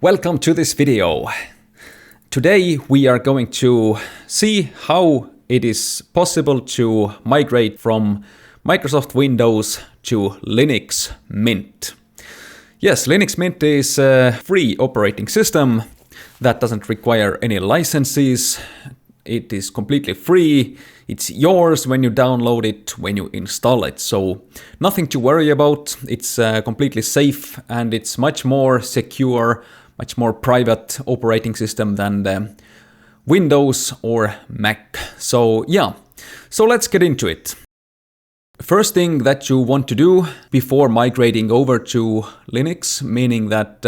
Welcome to this video. Today we are going to see how it is possible to migrate from Microsoft Windows to Linux Mint. Yes, Linux Mint is a free operating system that doesn't require any licenses. It is completely free. It's yours when you download it, when you install it. So nothing to worry about. It's completely safe and it's much more secure, much more private operating system than the Windows or Mac. So yeah, so let's get into it. First thing that you want to do before migrating over to Linux, meaning that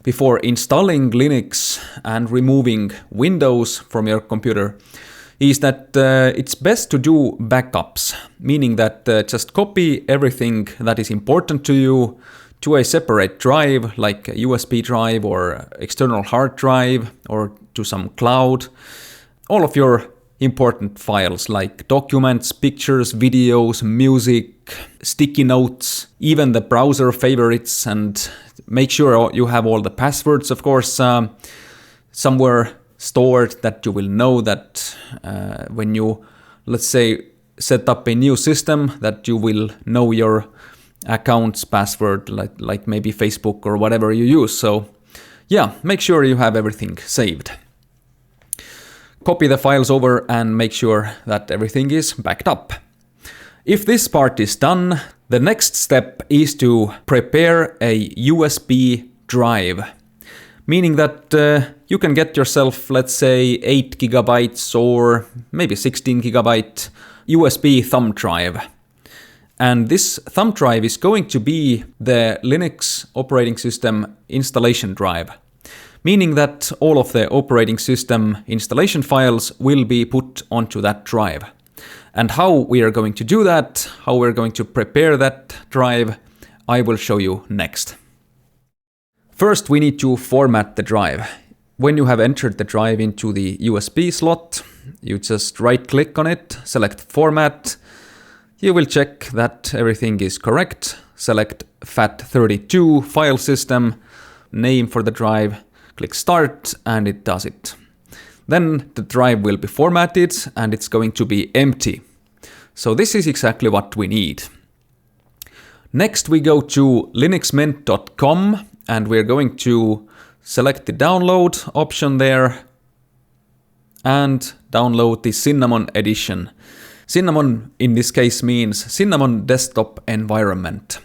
before installing Linux and removing Windows from your computer, is that it's best to do backups, meaning that just copy everything that is important to you to a separate drive, like a USB drive or external hard drive, or to some cloud. All of your important files like documents, pictures, videos, music, sticky notes, even the browser favorites, and make sure you have all the passwords, of course, somewhere stored that you will know that when you, let's say, set up a new system, that you will know your account's password, like maybe Facebook or whatever you use. So yeah, make sure you have everything saved. Copy the files over and make sure that everything is backed up. If this part is done, the next step is to prepare a USB drive, meaning that you can get yourself, let's say, 8 gigabytes or maybe 16 gigabyte USB thumb drive. And this thumb drive is going to be the Linux operating system installation drive, meaning that all of the operating system installation files will be put onto that drive. And how we are going to do that, how we're going to prepare that drive, I will show you next. First, we need to format the drive. When you have entered the drive into the USB slot, you just right-click on it, select Format. You will check that everything is correct. Select FAT32 file system, name for the drive, click Start, and it does it. Then the drive will be formatted and it's going to be empty. So this is exactly what we need. Next we go to linuxmint.com and we're going to select the download option there and download the Cinnamon edition. Cinnamon in this case means Cinnamon desktop environment.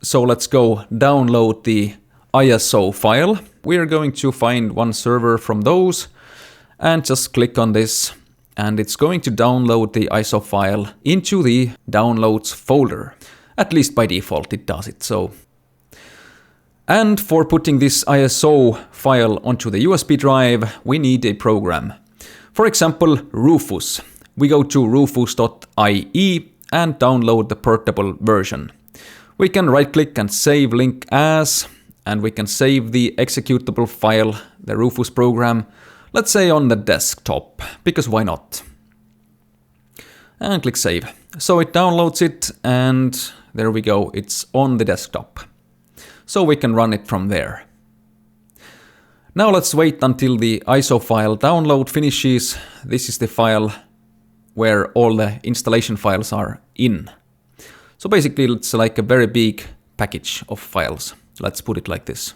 So let's go download the ISO file. We are going to find one server from those and just click on this and it's going to download the ISO file into the downloads folder. At least by default it does it. And for putting this ISO file onto the USB drive, we need a program. For example, Rufus. We go to rufus.ie and download the portable version. We can right-click and save link as, and we can save the executable file, the Rufus program, let's say on the desktop, because why not? And click save. So it downloads it and there we go, it's on the desktop. So we can run it from there. Now let's wait until the ISO file download finishes. This is the file where all the installation files are in. So basically it's like a very big package of files. Let's put it like this.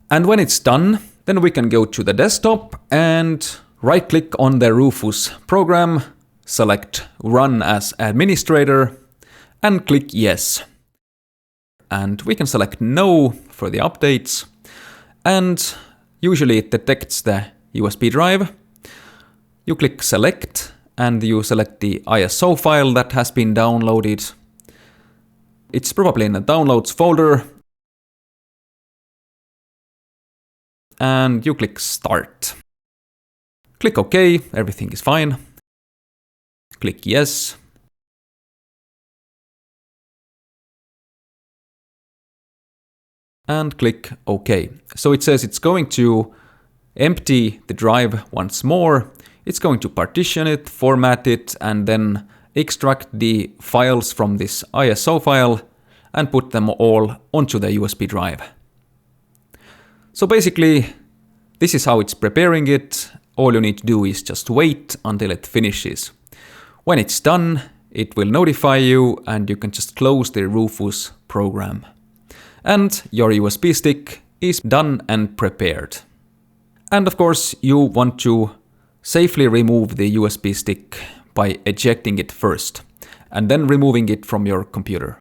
And when it's done, then we can go to the desktop and right-click on the Rufus program, select Run as Administrator, and click Yes. And we can select No for the updates. And usually it detects the USB drive. You click Select and you select the ISO file that has been downloaded. It's probably in the Downloads folder. And you click Start. Click OK, everything is fine. Click Yes. And click OK. So it says it's going to empty the drive once more. It's going to partition it, format it, and then extract the files from this ISO file and put them all onto the USB drive. So basically, this is how it's preparing it. All you need to do is just wait until it finishes. When it's done, it will notify you and you can just close the Rufus program. And your USB stick is done and prepared. And of course, you want to safely remove the USB stick by ejecting it first, and then removing it from your computer.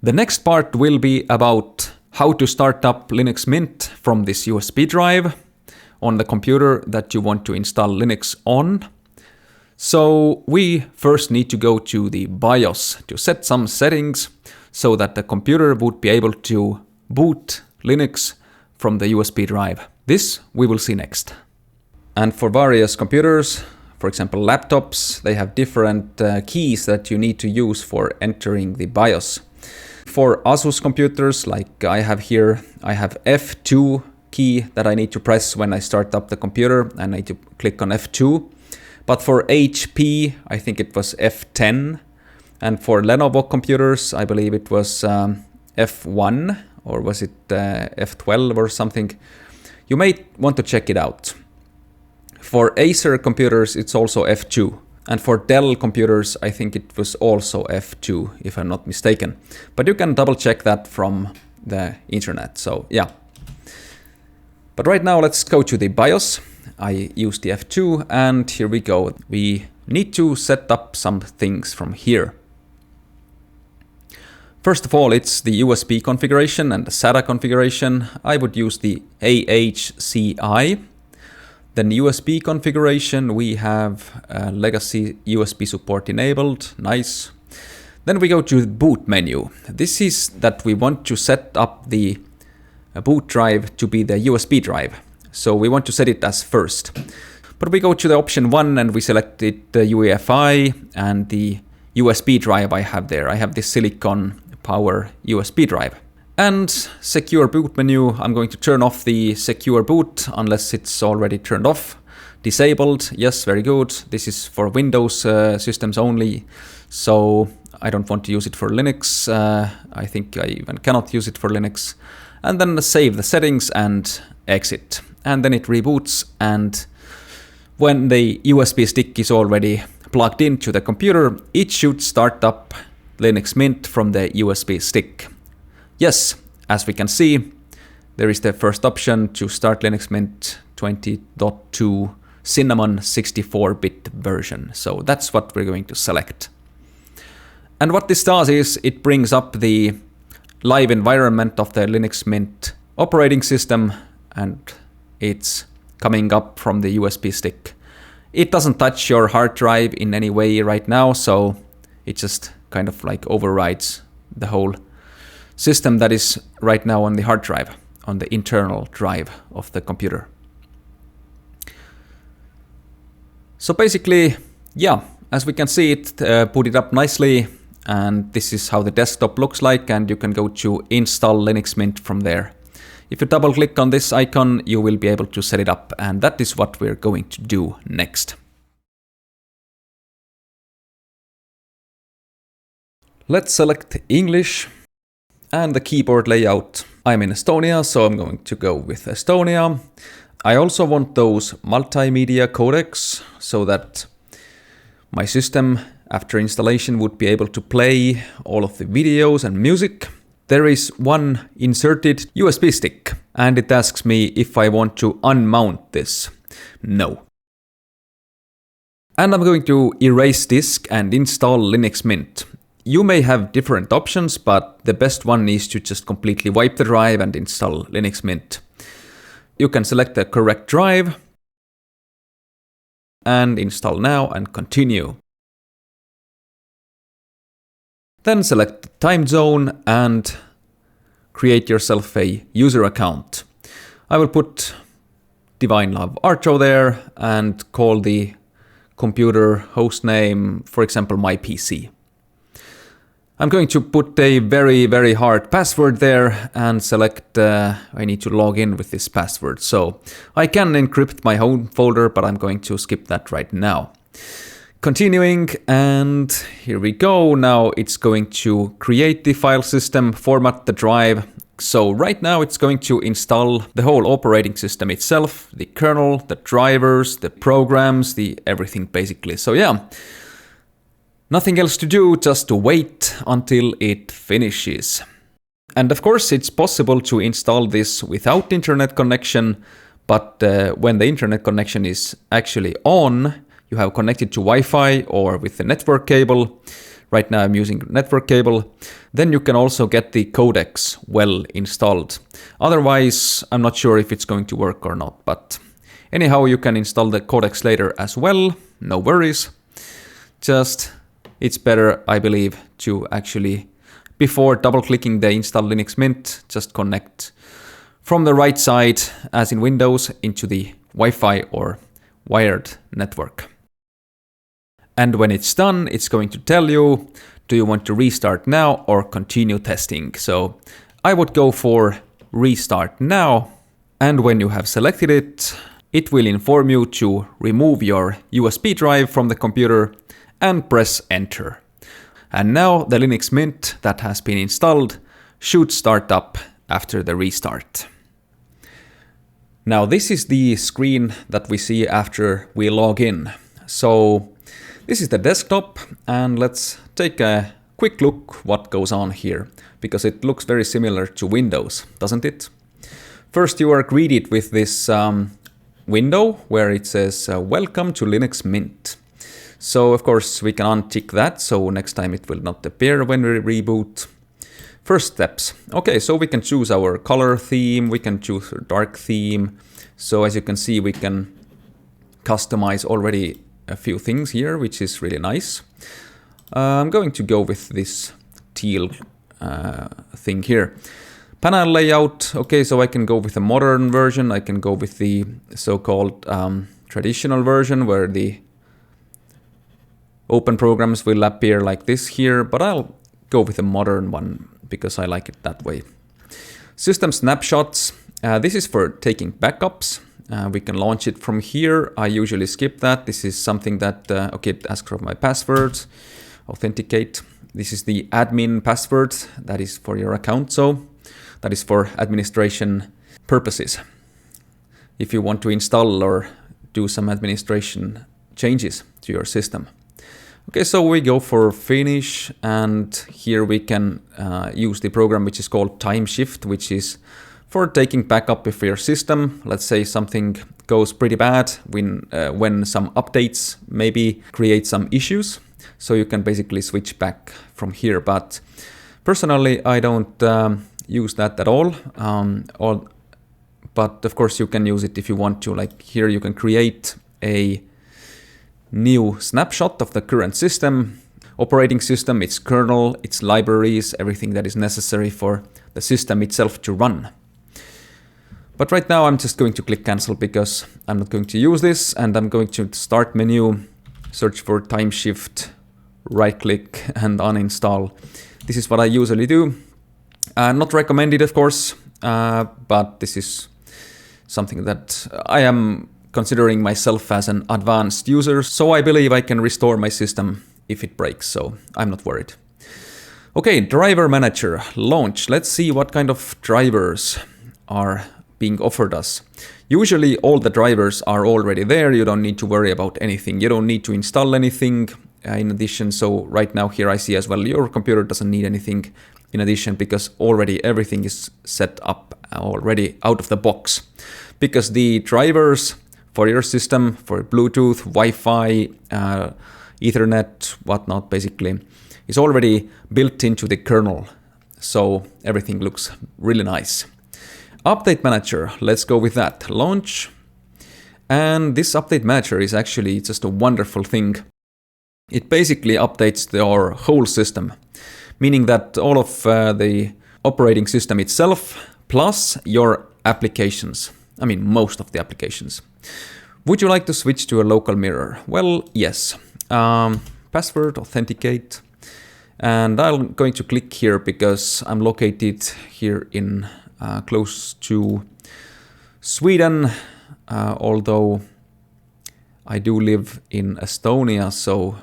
The next part will be about how to start up Linux Mint from this USB drive on the computer that you want to install Linux on. So we first need to go to the BIOS to set some settings so that the computer would be able to boot Linux from the USB drive. This we will see next. And for various computers, for example laptops, they have different keys that you need to use for entering the BIOS. For Asus computers, like I have here, I have F2 key that I need to press when I start up the computer, and I need to click on F2. But for HP, I think it was F10. And for Lenovo computers, I believe it was F1, or was it F12 or something. You may want to check it out. For Acer computers, it's also F2. And for Dell computers, I think it was also F2, if I'm not mistaken. But you can double check that from the internet, so yeah. But right now, let's go to the BIOS. I use the F2, and here we go. We need to set up some things from here. First of all, it's the USB configuration and the SATA configuration. I would use the AHCI. Then USB configuration, we have legacy USB support enabled, nice. Then we go to the boot menu. This is that we want to set up the boot drive to be the USB drive. So we want to set it as first. But we go to the option 1 and we select it, the UEFI and the USB drive I have there. I have this Silicon Power USB drive. And secure boot menu, I'm going to turn off the secure boot unless it's already turned off. Disabled, yes, very good. This is for Windows systems only, so I don't want to use it for Linux. I think I even cannot use it for Linux. And then save the settings and exit. And then it reboots, and when the USB stick is already plugged into the computer, it should start up Linux Mint from the USB stick. Yes, as we can see, there is the first option to start Linux Mint 20.2 Cinnamon 64-bit version. So that's what we're going to select. And what this does is it brings up the live environment of the Linux Mint operating system, and it's coming up from the USB stick. It doesn't touch your hard drive in any way right now, so it just kind of like overrides the whole system that is right now on the hard drive, on the internal drive of the computer. So basically, yeah, as we can see, it put it up nicely, and this is how the desktop looks like, and you can go to install Linux Mint from there. If you double click on this icon, you will be able to set it up, and that is what we're going to do next. Let's select English. And the keyboard layout. I'm in Estonia, so I'm going to go with Estonia. I also want those multimedia codecs so that my system after installation would be able to play all of the videos and music. There is one inserted USB stick, and it asks me if I want to unmount this. No. And I'm going to erase disk and install Linux Mint. You may have different options, but the best one is to just completely wipe the drive and install Linux Mint. You can select the correct drive and install now and continue. Then select the time zone and create yourself a user account. I will put Divine Love Archo there and call the computer hostname, for example, my PC. I'm going to put a very hard password there and select I need to log in with this password. So I can encrypt my home folder, but I'm going to skip that right now. Continuing, and here we go. Now it's going to create the file system, format the drive, So right now it's going to install the whole operating system itself, the kernel, the drivers, the programs, the everything basically. So yeah, nothing else to do, just to wait until it finishes. And of course it's possible to install this without internet connection, but when the internet connection is actually on, you have connected to Wi-Fi or with the network cable. Right now I'm using network cable. Then you can also get the codecs well installed. Otherwise, I'm not sure if it's going to work or not. But anyhow, you can install the codecs later as well. No worries. Just, it's better, I believe, to actually, before double-clicking the install Linux Mint, just connect from the right side, as in Windows, into the Wi-Fi or wired network. And when it's done, it's going to tell you, do you want to restart now or continue testing? So I would go for restart now. And when you have selected it, it will inform you to remove your USB drive from the computer and press enter. And now the Linux Mint that has been installed should start up after the restart. Now this is the screen that we see after we log in. So this is the desktop, and let's take a quick look what goes on here, because it looks very similar to Windows, doesn't it? First you are greeted with this window where it says welcome to Linux Mint. So of course we can untick that, so next time it will not appear when we reboot. First steps. Okay, so we can choose our color theme, we can choose a dark theme. So as you can see, we can customize already a few things here, which is really nice. I'm going to go with this teal thing here. Panel layout. Okay, so I can go with a modern version. I can go with the so-called traditional version where the open programs will appear like this here, but I'll go with a modern one because I like it that way. System snapshots. This is for taking backups. We can launch it from here. I usually skip that. This is something that, okay, it asks for my passwords, authenticate. This is the admin password that is for your account. So that is for administration purposes. If you want to install or do some administration changes to your system. Okay, so we go for finish, and here we can use the program which is called Time Shift, which is for taking backup of your system. Let's say something goes pretty bad when some updates maybe create some issues. So you can basically switch back from here. But personally, I don't use that at all. But of course you can use it if you want to. Like here you can create a new snapshot of the current system, operating system, its kernel, its libraries, everything that is necessary for the system itself to run. But right now I'm just going to click cancel because I'm not going to use this, and I'm going to start menu, search for Time Shift, right click and uninstall. This is what I usually do. Not recommended, of course, but this is something that I am considering myself as an advanced user, so I believe I can restore my system if it breaks, so I'm not worried. Okay, driver manager, launch. Let's see what kind of drivers are being offered us. Usually all the drivers are already there. You don't need to worry about anything. You don't need to install anything in addition. So right now here I see as well, your computer doesn't need anything in addition because already everything is set up already out of the box. Because the drivers for your system, for Bluetooth, Wi-Fi, Ethernet, whatnot basically, is already built into the kernel. So everything looks really nice. Update manager, let's go with that. Launch. And this update manager is actually just a wonderful thing. It basically updates your whole system, meaning that all of the operating system itself plus your applications. I mean, most of the applications. Would you like to switch to a local mirror? Well, yes. Password, authenticate. And I'm going to click here because I'm located here in close to Sweden, although I do live in Estonia, so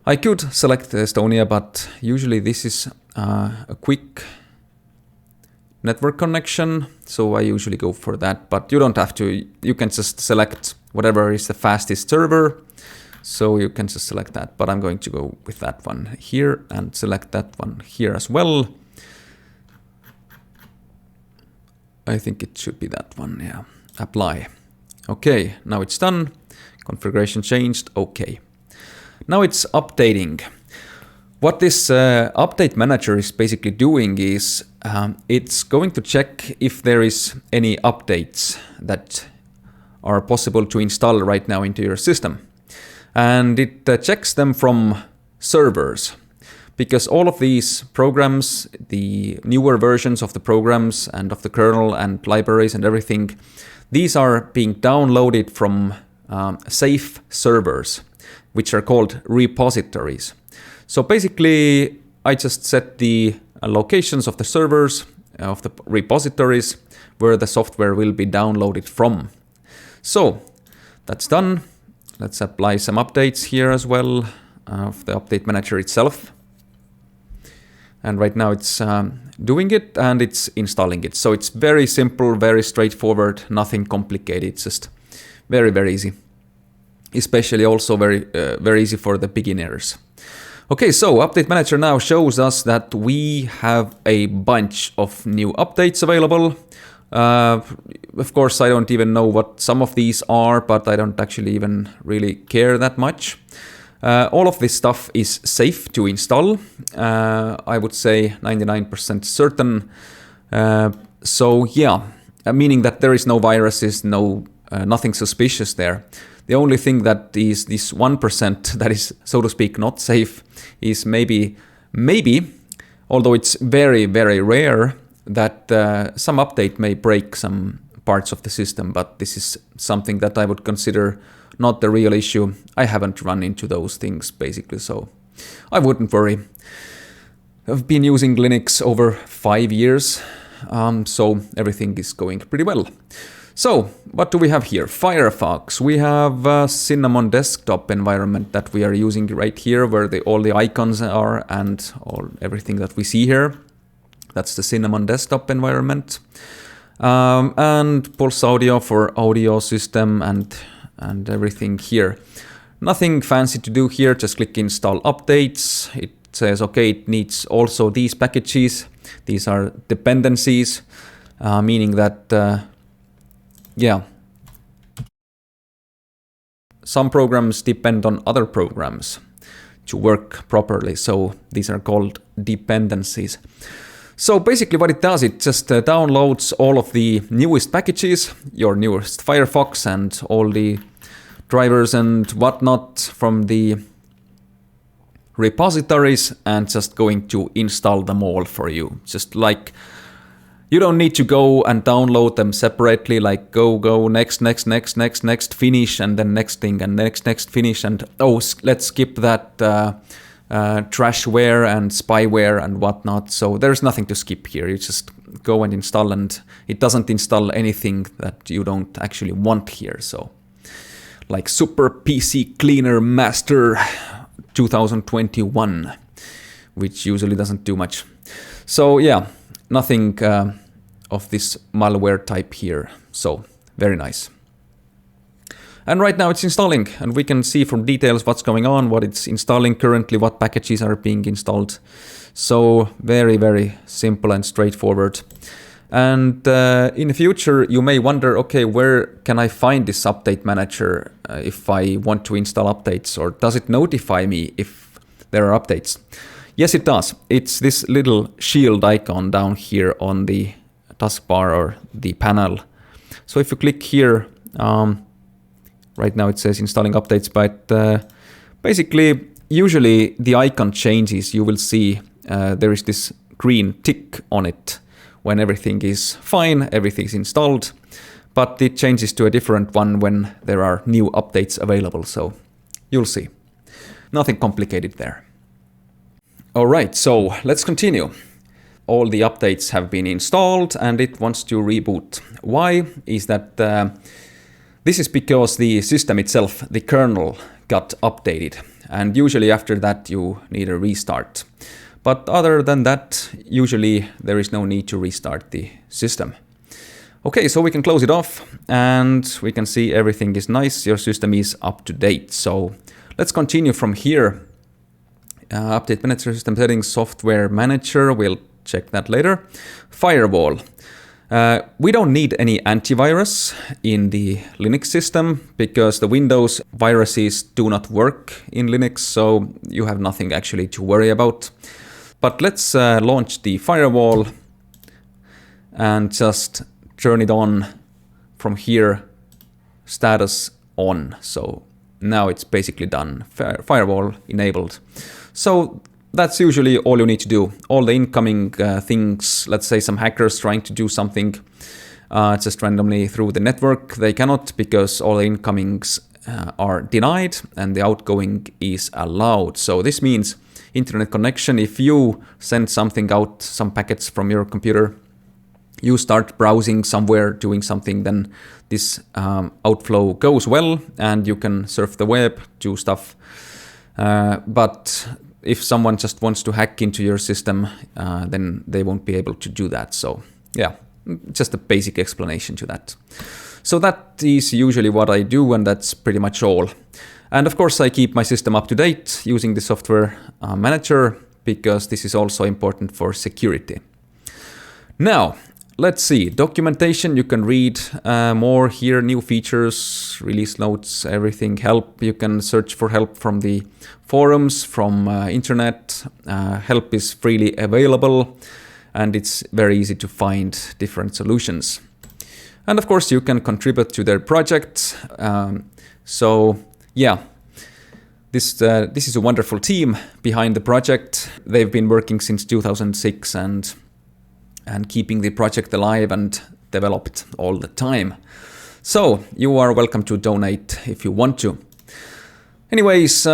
I could select Estonia, but usually this is a quick network connection, so I usually go for that, but you don't have to. You can just select whatever is the fastest server, so you can just select that, but I'm going to go with that one here and select that one here as well. I think it should be that one, yeah. Apply. Okay, now it's done. Configuration changed, okay. Now it's updating. What this update manager is basically doing is it's going to check if there is any updates that are possible to install right now into your system. And it checks them from servers, because all of these programs, the newer versions of the programs and of the kernel and libraries and everything, these are being downloaded from safe servers, which are called repositories. So basically, I just set the locations of the servers, of the repositories, where the software will be downloaded from. So that's done. Let's apply some updates here as well of the update manager itself. And right now it's doing it and it's installing it. So it's very simple, very straightforward, nothing complicated. It's just very, very easy. Especially also very easy for the beginners. Okay, so Update Manager now shows us that we have a bunch of new updates available. Of course, I don't even know what some of these are, but I don't actually even really care that much. All of this stuff is safe to install. I would say 99% certain. So yeah, meaning that there is no viruses, nothing suspicious there. The only thing that is this 1% that is, so to speak, not safe is maybe, although it's very, very rare, that some update may break some parts of the system, but this is something that I would consider not the real issue. I haven't run into those things, basically, so I wouldn't worry. I've been using Linux over 5 years, so everything is going pretty well. So, what do we have here? Firefox. We have a Cinnamon desktop environment that we are using right here, where all the icons are and everything that we see here. That's the Cinnamon desktop environment. And Pulse Audio for audio system and everything here. Nothing fancy to do here, just click install updates. It says, okay, it needs also these packages. These are dependencies, meaning that yeah, some programs depend on other programs to work properly, so these are called dependencies. So basically what it does, it just downloads all of the newest packages, your newest Firefox and all the drivers and whatnot from the repositories and just going to install them all for you. Just like, you don't need to go and download them separately, like go, next, finish, and then next thing, and next, finish, and oh, let's skip that trashware and spyware and whatnot. So there's nothing to skip here. You just go and install, and it doesn't install anything that you don't actually want here. So, like Super PC Cleaner Master 2021, which usually doesn't do much. So yeah. Nothing of this malware type here, so very nice. And right now it's installing, and we can see from details what's going on, what it's installing currently, what packages are being installed. So very, very simple and straightforward. And in the future, you may wonder, okay, where can I find this update manager if I want to install updates, or does it notify me if there are updates? Yes, it does. It's this little shield icon down here on the taskbar or the panel. So if you click here, right now it says installing updates, but basically, usually the icon changes. You will see there is this green tick on it when everything is fine, everything's installed, but it changes to a different one when there are new updates available. So you'll see. Nothing complicated there. Alright, so let's continue. All the updates have been installed and it wants to reboot. Why is that? This is because the system itself, the kernel, got updated. And usually after that you need a restart. But other than that, usually there is no need to restart the system. Okay, so we can close it off and we can see everything is nice. Your system is up to date. So let's continue from here. Update manager, system settings, software manager. We'll check that later. Firewall. We don't need any antivirus in the Linux system because the Windows viruses do not work in Linux, so you have nothing actually to worry about. But let's launch the firewall and just turn it on from here, status on. So now it's basically done, firewall enabled. So that's usually all you need to do. All the incoming things, let's say some hackers trying to do something just randomly through the network, they cannot because all the incomings are denied and the outgoing is allowed. So this means internet connection. If you send something out, some packets from your computer, you start browsing somewhere, doing something, then this outflow goes well and you can surf the web, do stuff. But if someone just wants to hack into your system, then they won't be able to do that. So yeah, just a basic explanation to that. So that is usually what I do, and that's pretty much all. And of course I keep my system up to date using the software manager because this is also important for security. Now, let's see, documentation, you can read more here, new features, release notes, everything, help. You can search for help from the forums, from internet. Help is freely available and it's very easy to find different solutions. And of course you can contribute to their project. So yeah, this is a wonderful team behind the project. They've been working since 2006 and keeping the project alive and developed all the time. So you are welcome to donate if you want to. Anyways,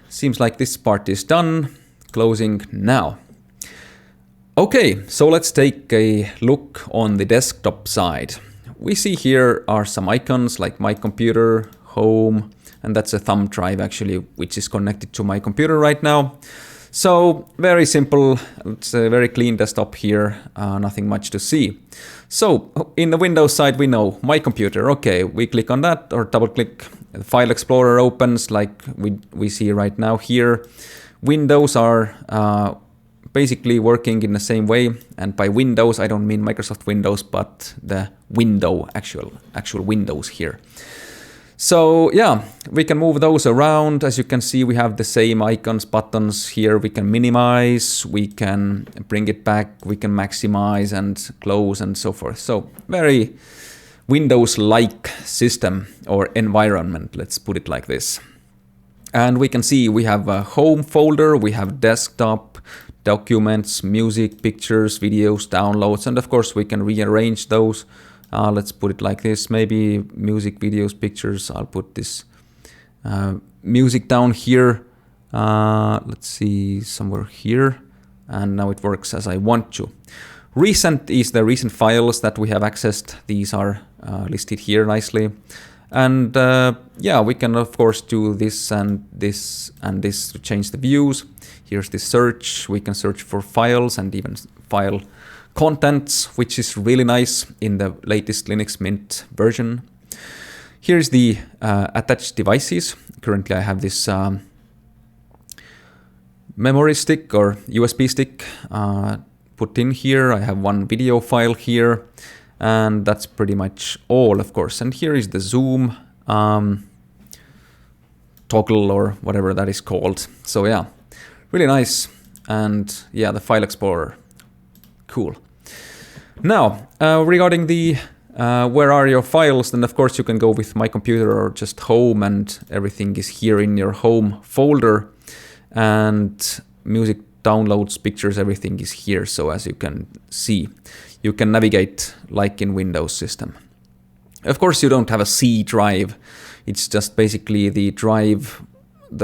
seems like this part is done. Closing now. Okay, so let's take a look on the desktop side. We see here are some icons like my computer, home, and that's a thumb drive actually, which is connected to my computer right now. So very simple, it's a very clean desktop here, nothing much to see. So in the Windows side we know my computer, okay, we click on that or double click, the File Explorer opens like we see right now here. Windows are basically working in the same way, and by Windows I don't mean Microsoft Windows but the window, actual Windows here. So yeah, we can move those around. As you can see, we have the same icons, buttons here. We can minimize, we can bring it back, we can maximize and close and so forth. So very Windows-like system or environment, let's put it like this. And we can see we have a home folder, we have desktop, documents, music, pictures, videos, downloads, and of course we can rearrange those. Let's put it like this, maybe music, videos, pictures. I'll put this music down here. Let's see, somewhere here. And now it works as I want to. Recent is the recent files that we have accessed. These are listed here nicely. And yeah, we can of course do this and this and this to change the views. Here's the search. We can search for files and even file contents, which is really nice in the latest Linux Mint version. Here's the attached devices. Currently I have this memory stick or USB stick put in here. I have one video file here, and that's pretty much all, of course. And here is the zoom toggle or whatever that is called. So yeah, really nice. And yeah, the File Explorer. Cool. Now, regarding the where are your files, then of course you can go with my computer or just home, and everything is here in your home folder. And music, downloads, pictures, everything is here. So as you can see, you can navigate like in Windows system. Of course you don't have a C drive. It's just basically the drive,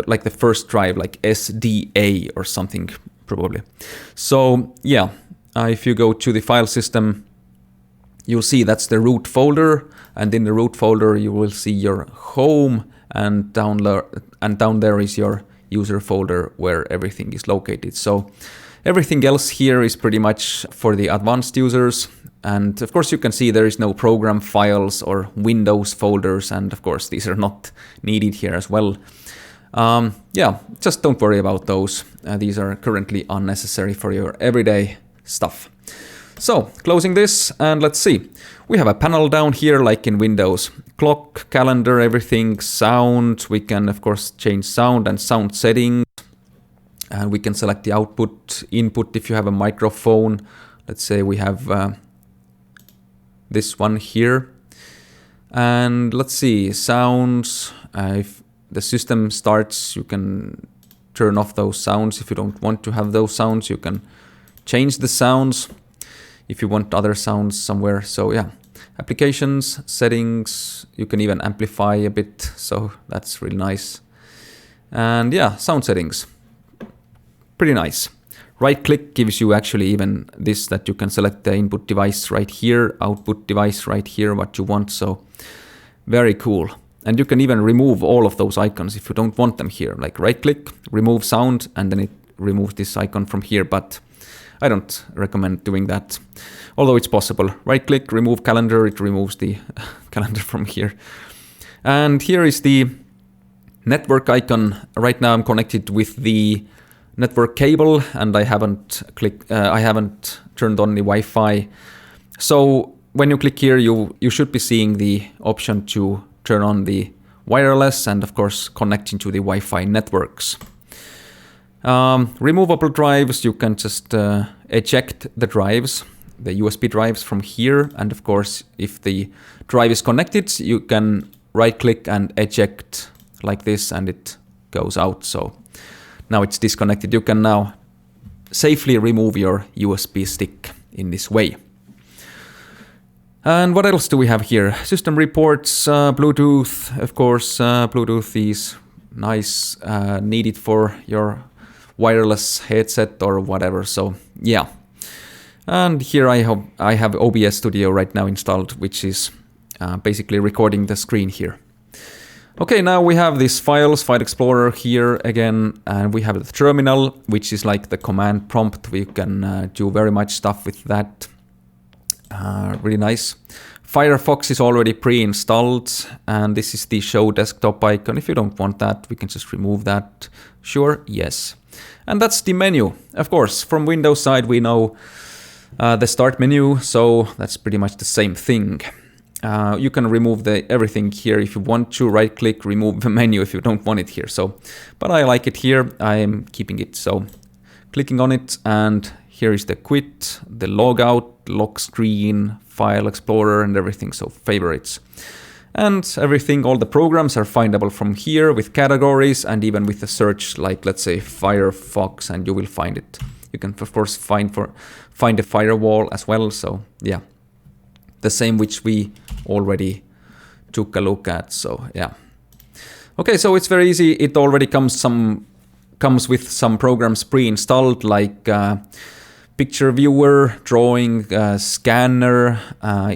like the first drive, like SDA or something probably. So yeah. If you go to the file system, you'll see that's the root folder, and in the root folder you will see your home, and down there is your user folder where everything is located. So Everything else here is pretty much for the advanced users. And of course you can see there is no program files or Windows folders, and of course these are not needed here as well. Yeah, just don't worry about those. These are currently unnecessary for your everyday stuff. So, closing this, and let's see. We have a panel down here like in Windows. Clock, calendar, everything, sound. We can of course change sound and sound settings. And we can select the output, input if you have a microphone. Let's say we have this one here. And let's see, sounds. If the system starts, you can turn off those sounds. If you don't want to have those sounds, you can change the sounds if you want other sounds somewhere. So yeah, applications, settings, you can even amplify a bit. So that's really nice. And yeah, sound settings, pretty nice. Right click gives you actually even this, that you can select the input device right here, output device right here, what you want. So very cool. And you can even remove all of those icons if you don't want them here. Like right click, remove sound, and then it removes this icon from here. But I don't recommend doing that, although it's possible. Right click, remove calendar, it removes the calendar from here. And here is the network icon. Right now I'm connected with the network cable, and I haven't turned on the Wi-Fi. So when you click here, you should be seeing the option to turn on the wireless and of course connecting to the Wi-Fi networks. Removable drives, you can just eject the drives, the USB drives from here. And of course, if the drive is connected, you can right click and eject like this, and it goes out. So now it's disconnected. You can now safely remove your USB stick in this way. And what else do we have here? System reports, Bluetooth, of course. Bluetooth is nice, needed for your wireless headset or whatever. So yeah. And here I have OBS Studio right now installed, which is basically recording the screen here. Okay, now we have this files, File Explorer here again, and we have the terminal, which is like the command prompt. We can do very much stuff with that. Really nice. Firefox is already pre-installed, and this is the show desktop icon. If you don't want that, we can just remove that. Sure, yes. And that's the menu. Of course, from Windows side, we know the start menu, so that's pretty much the same thing. You can remove everything here if you want to. Right click, remove the menu if you don't want it here. So, but I like it here. I am keeping it. So clicking on it, and here is the quit, the logout, lock screen, File Explorer, and everything. So favorites. And everything, all the programs are findable from here with categories, and even with the search, like let's say Firefox, and you will find it. You can of course find a firewall as well. So yeah, the same which we already took a look at. So yeah. Okay, so it's very easy. It already comes with some programs pre-installed, like picture viewer, drawing, scanner,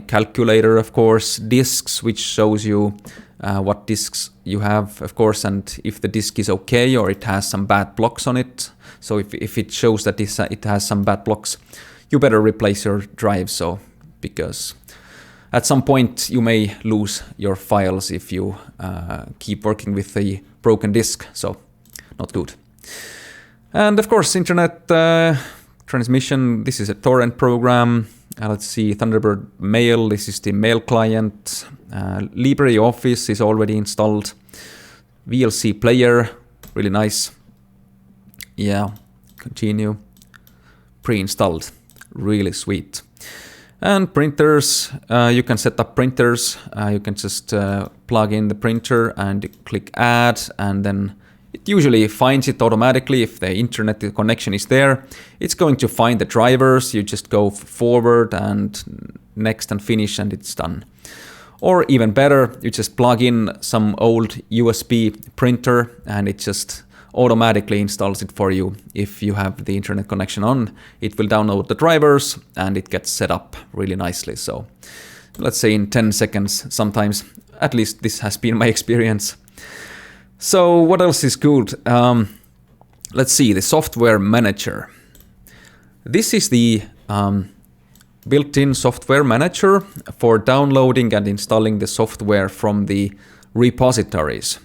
calculator, of course, disks, which shows you what disks you have, of course, and if the disk is okay or it has some bad blocks on it. So if it shows that it has some bad blocks, you better replace your drive. So because at some point you may lose your files if you keep working with the broken disk. So not good. And of course, internet transmission. This is a torrent program. Let's see, Thunderbird Mail. This is the mail client. LibreOffice is already installed. VLC player, really nice. Yeah, continue. Pre-installed, really sweet. And printers, you can set up printers. You can just plug in the printer and click add, and then it usually finds it automatically. If the internet connection is there, it's going to find the drivers. You just go forward and next and finish, and it's done. Or even better, you just plug in some old USB printer and it just automatically installs it for you. If you have the internet connection on, it will download the drivers and it gets set up really nicely. So let's say in 10 seconds sometimes. At least this has been my experience. So what else is good? Let's see, the software manager. This is the built-in software manager for downloading and installing the software from the repositories,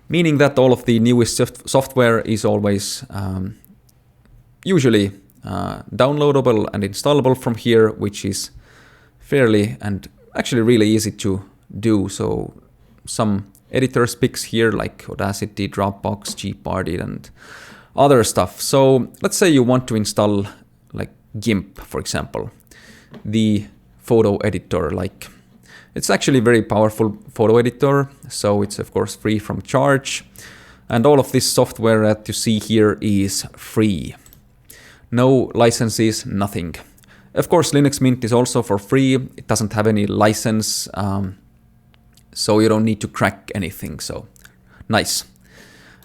meaning that all of the newest software is always usually downloadable and installable from here, which is fairly and actually really easy to do. So some editors picks here like Audacity, Dropbox, Gparted and other stuff. So let's say you want to install like GIMP, for example, the photo editor. Like it's actually a very powerful photo editor, so it's of course free from charge, and all of this software that you see here is free. No licenses, nothing. Of course, Linux Mint is also for free. It doesn't have any license, so you don't need to crack anything. So nice.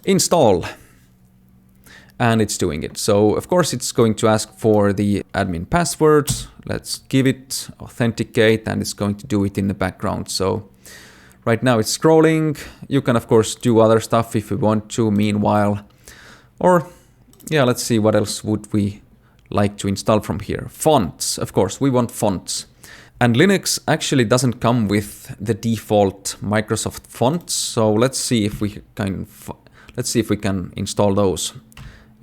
Install. And it's doing it. So of course it's going to ask for the admin password. Let's give it, authenticate, and it's going to do it in the background. So right now it's scrolling. You can of course do other stuff if you want to meanwhile. Or yeah, let's see what else would we like to install from here. Fonts, of course, we want fonts. And Linux actually doesn't come with the default Microsoft fonts. So let's see if we can install those.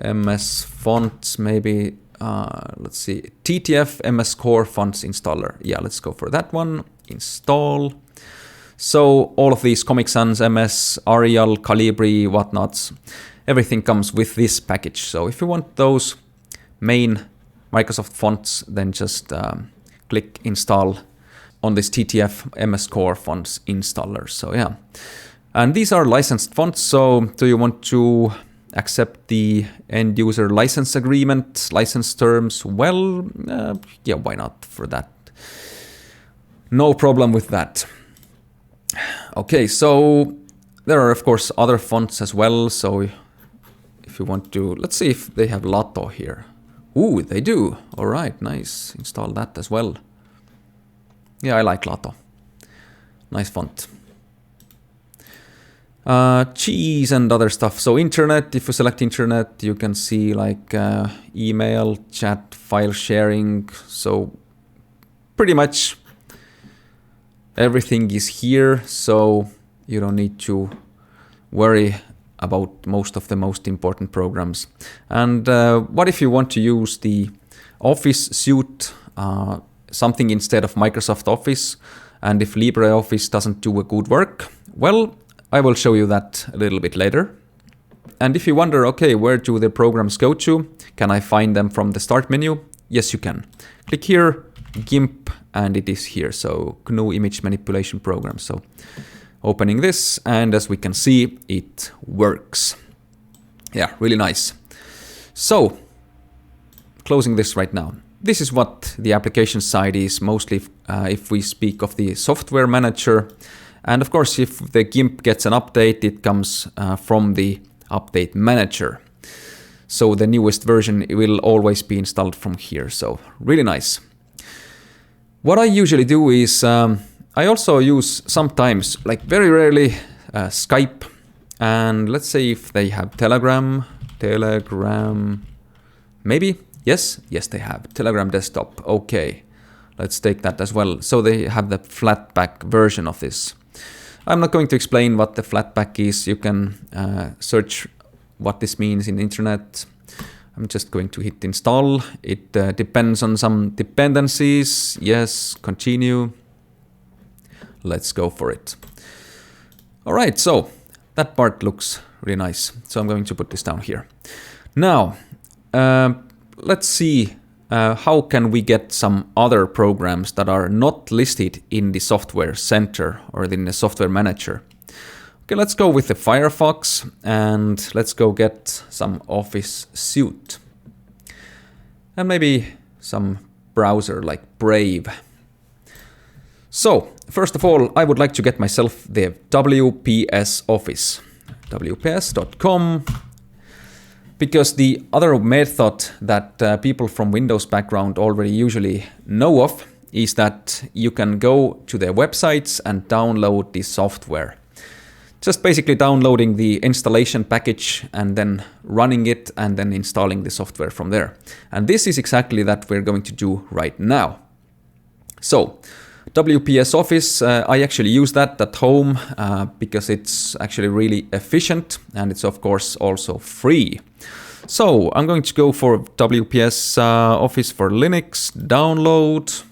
MS fonts, maybe, let's see, TTF MS Core fonts installer. Yeah, let's go for that one. Install. So all of these Comic Sans, MS, Arial, Calibri, whatnots, everything comes with this package. So if you want those main Microsoft fonts, then just click install on this TTF MS Core fonts installer. So yeah, and these are licensed fonts. So do you want to accept the end user license agreement, license terms? Well, yeah, why not for that? No problem with that. Okay, so there are of course other fonts as well. So if you want to, let's see if they have Lotto here. Ooh, they do. All right, nice. Install that as well. Yeah, I like Lotto. Nice font. Cheese and other stuff. So internet, if you select internet, you can see like email, chat, file sharing. So pretty much everything is here. So you don't need to worry about most of the most important programs. And what if you want to use the Office suite, something instead of Microsoft Office, and if LibreOffice doesn't do a good work? Well, I will show you that a little bit later. And if you wonder, okay, where do the programs go to? Can I find them from the start menu? Yes, you can. Click here, GIMP, and it is here. So GNU image manipulation program. So opening this, and as we can see, it works. Yeah, really nice. So closing this right now. This is what the application side is mostly if we speak of the software manager. And of course, if the GIMP gets an update, it comes from the update manager. So the newest version will always be installed from here. So really nice. What I usually do is I also use sometimes, like very rarely, Skype. And let's say if they have Telegram, maybe. Yes, they have Telegram desktop. Okay, let's take that as well. So they have the flatpak version of this. I'm not going to explain what the flatpak is. You can search what this means in the internet. I'm just going to hit install. It depends on some dependencies. Yes, continue. Let's go for it. All right, so that part looks really nice. So I'm going to put this down here. Now, let's see how can we get some other programs that are not listed in the software center or in the software manager. Okay, let's go with the Firefox and let's go get some Office suite. And maybe some browser like Brave. So, first of all, I would like to get myself the WPS Office. WPS.com. Because the other method that people from Windows background already usually know of is that you can go to their websites and download the software. just basically downloading the installation package and then running it and then installing the software from there. And this is exactly that we're going to do right now. So WPS Office, I actually use that at home because it's actually really efficient and it's of course also free. So I'm going to go for WPS Office for Linux, download.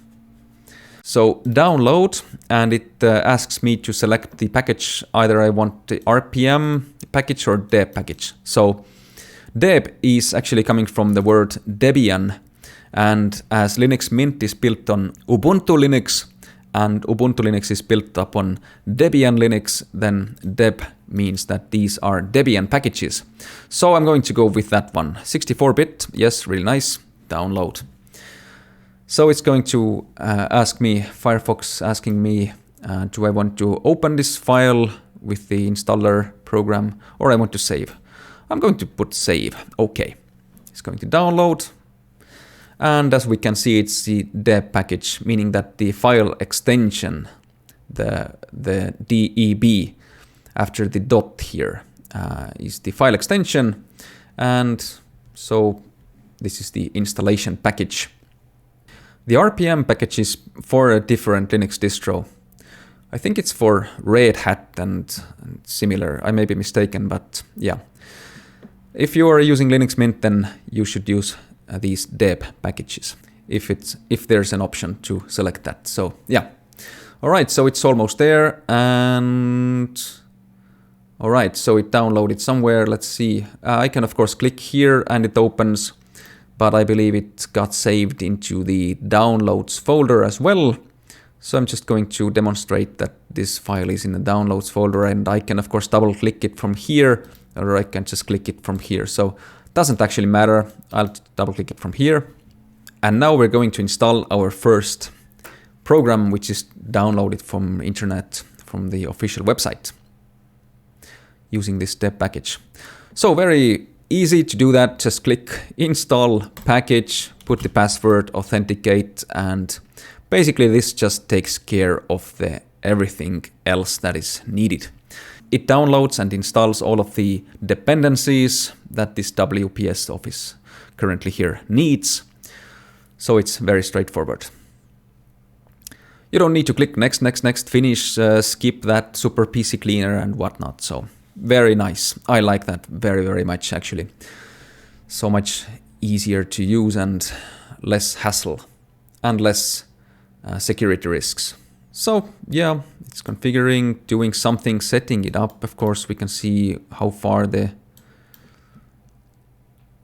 So download, and it asks me to select the package. Either I want the RPM package or deb package. So deb is actually coming from the word Debian, and as Linux Mint is built on Ubuntu Linux, and Ubuntu Linux is built upon Debian Linux, then deb means that these are Debian packages. So I'm going to go with that one. 64-bit, yes, really nice, download. So it's going to ask me, Firefox asking me, do I want to open this file with the installer program or I want to save? I'm going to put save, okay. It's going to download. And as we can see, it's the deb package, meaning that the file extension, the deb after the dot here is the file extension. And so this is the installation package. The RPM package is for a different Linux distro. I think it's for Red Hat and similar. I may be mistaken, but yeah. If you are using Linux Mint, then you should use these deb packages if there's an option to select that. So yeah. All right, so it's almost there, and all right, so it downloaded somewhere. Let's see. I can of course click here and it opens. But I believe it got saved into the downloads folder as well. So I'm just going to demonstrate that this file is in the downloads folder, and I can of course double click it from here, or I can just click it from here. So it doesn't actually matter. I'll double click it from here. And now we're going to install our first program, which is downloaded from internet, from the official website, using this deb package. So very easy to do that. Just click install package, put the password, authenticate, and basically this just takes care of everything else that is needed. It downloads and installs all of the dependencies that this WPS Office currently here needs. So it's very straightforward. You don't need to click next, finish, skip that, super PC cleaner and whatnot. So very nice. I like that very, very much actually. So much easier to use and less hassle and less security risks. So yeah, it's configuring, doing something, setting it up. Of course, we can see how far the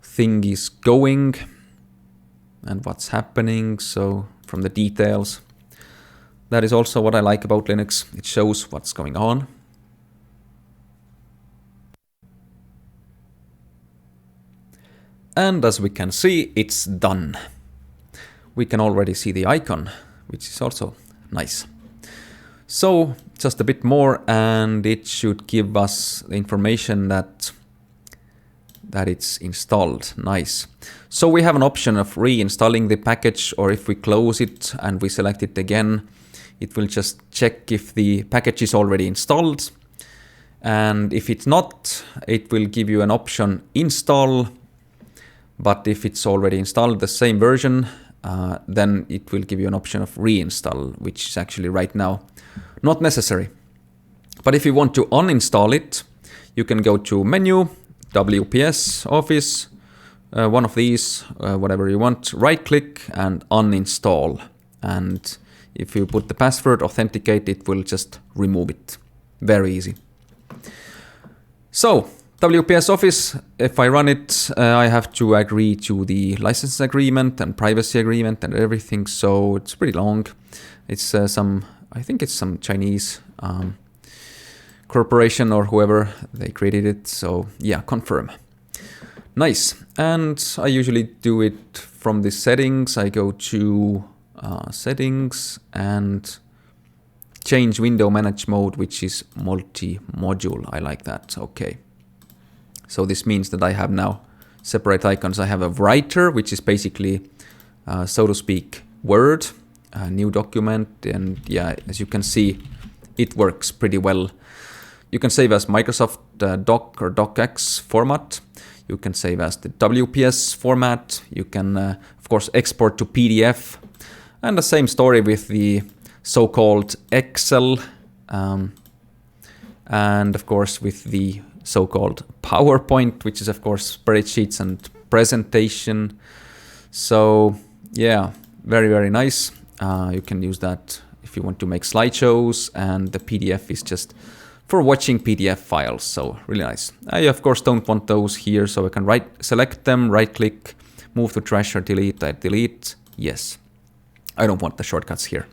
thing is going and what's happening. So from the details, that is also what I like about Linux. It shows what's going on. And as we can see, it's done. We can already see the icon, which is also nice. So just a bit more and it should give us the information that it's installed. Nice. So we have an option of reinstalling the package, or if we close it and we select it again, it will just check if the package is already installed. And if it's not, it will give you an option install. But if it's already installed the same version, then it will give you an option of reinstall, which is actually right now not necessary. But if you want to uninstall it, you can go to menu, WPS Office, one of these, whatever you want, right click and uninstall. And if you put the password, authenticate, it will just remove it. Very easy. So WPS Office, if I run it, I have to agree to the license agreement and privacy agreement and everything, so it's pretty long. It's I think it's some Chinese corporation or whoever, they created it, so yeah, confirm. Nice, and I usually do it from the settings. I go to settings and change window manage mode, which is multi-module. I like that, okay. So this means that I have now separate icons. I have a writer, which is basically, so to speak, Word, a new document. And yeah, as you can see, it works pretty well. you can save as Microsoft Doc or DocX format. You can save as the WPS format. You can, of course, export to PDF. And the same story with the so-called Excel. And of course with the so-called PowerPoint, which is of course spreadsheets and presentation. So yeah, very, very nice. You can use that if you want to make slideshows, and the PDF is just for watching PDF files. So really nice. I of course don't want those here, so I can select them, right click, move to trash or delete. I delete, yes. I don't want the shortcuts here.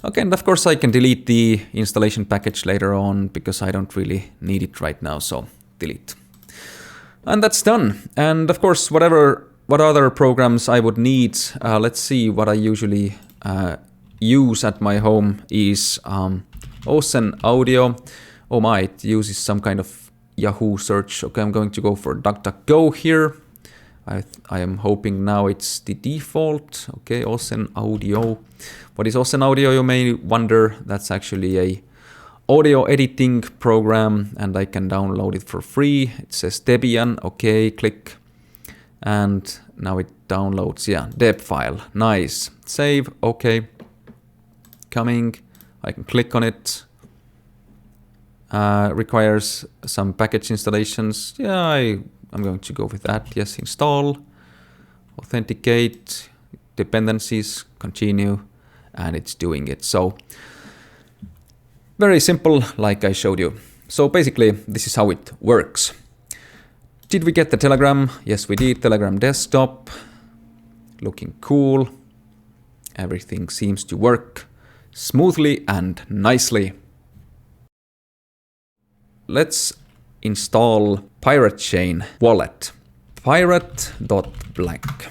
Okay, and of course I can delete the installation package later on because I don't really need it right now, so delete. And that's done. And of course, what other programs I would need, let's see what I usually use at my home is Ocean Audio. Oh my, it uses some kind of Yahoo search. Okay, I'm going to go for DuckDuckGo here. I am hoping now it's the default. Okay, Ocean Audio. What is Ocean Audio, you may wonder? That's actually a audio editing program, and I can download it for free. It says Debian. Okay, click. And now it downloads, yeah, deb file. Nice. Save, okay. Coming. I can click on it. Requires some package installations. Yeah, I'm going to go with that. Yes, install, authenticate, dependencies, continue, and it's doing it. So very simple, like I showed you. So basically, this is how it works. Did we get the Telegram? Yes, we did. Telegram desktop, looking cool. Everything seems to work smoothly and nicely. Let's install Pirate Chain wallet. Pirate.blank.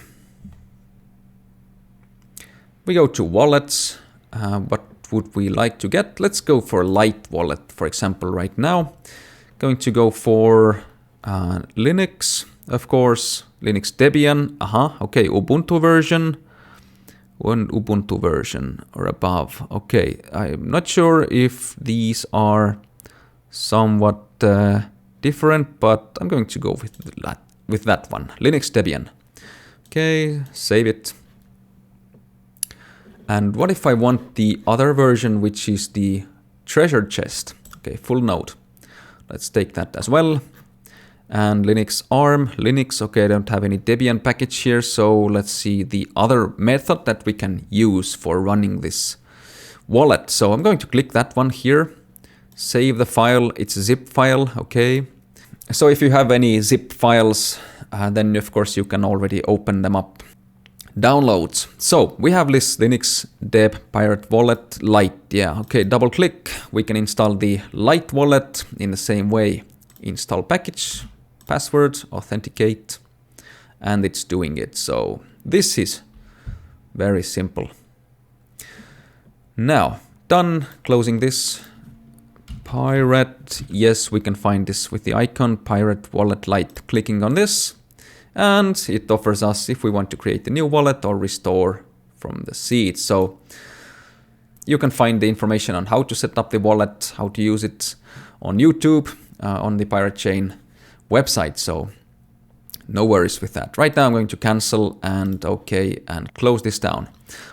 We go to wallets. What would we like to get? Let's go for light wallet, for example, right now. Going to go for Linux, of course. Linux Debian. Okay, Ubuntu version. One Ubuntu version or above. Okay, I'm not sure if these are somewhat different, but I'm going to go with that one. Linux Debian. Okay, save it. And what if I want the other version, which is the treasure chest? Okay, full node. Let's take that as well. And Linux ARM, Linux. Okay, I don't have any Debian package here, so let's see the other method that we can use for running this wallet. So I'm going to click that one here. Save the file, it's a zip file, okay. So if you have any zip files, then of course you can already open them up. Downloads. So we have this Linux Deb Pirate Wallet Lite. Yeah, okay, double click. We can install the Lite wallet in the same way. Install package, password, authenticate, and it's doing it. So this is very simple. Now, done. Closing this. Pirate, yes, we can find this with the icon, Pirate Wallet Lite. Clicking on this, and it offers us if we want to create a new wallet or restore from the seed. So you can find the information on how to set up the wallet, how to use it on YouTube, on the Pirate Chain website. So no worries with that. Right now I'm going to cancel and okay and close this down.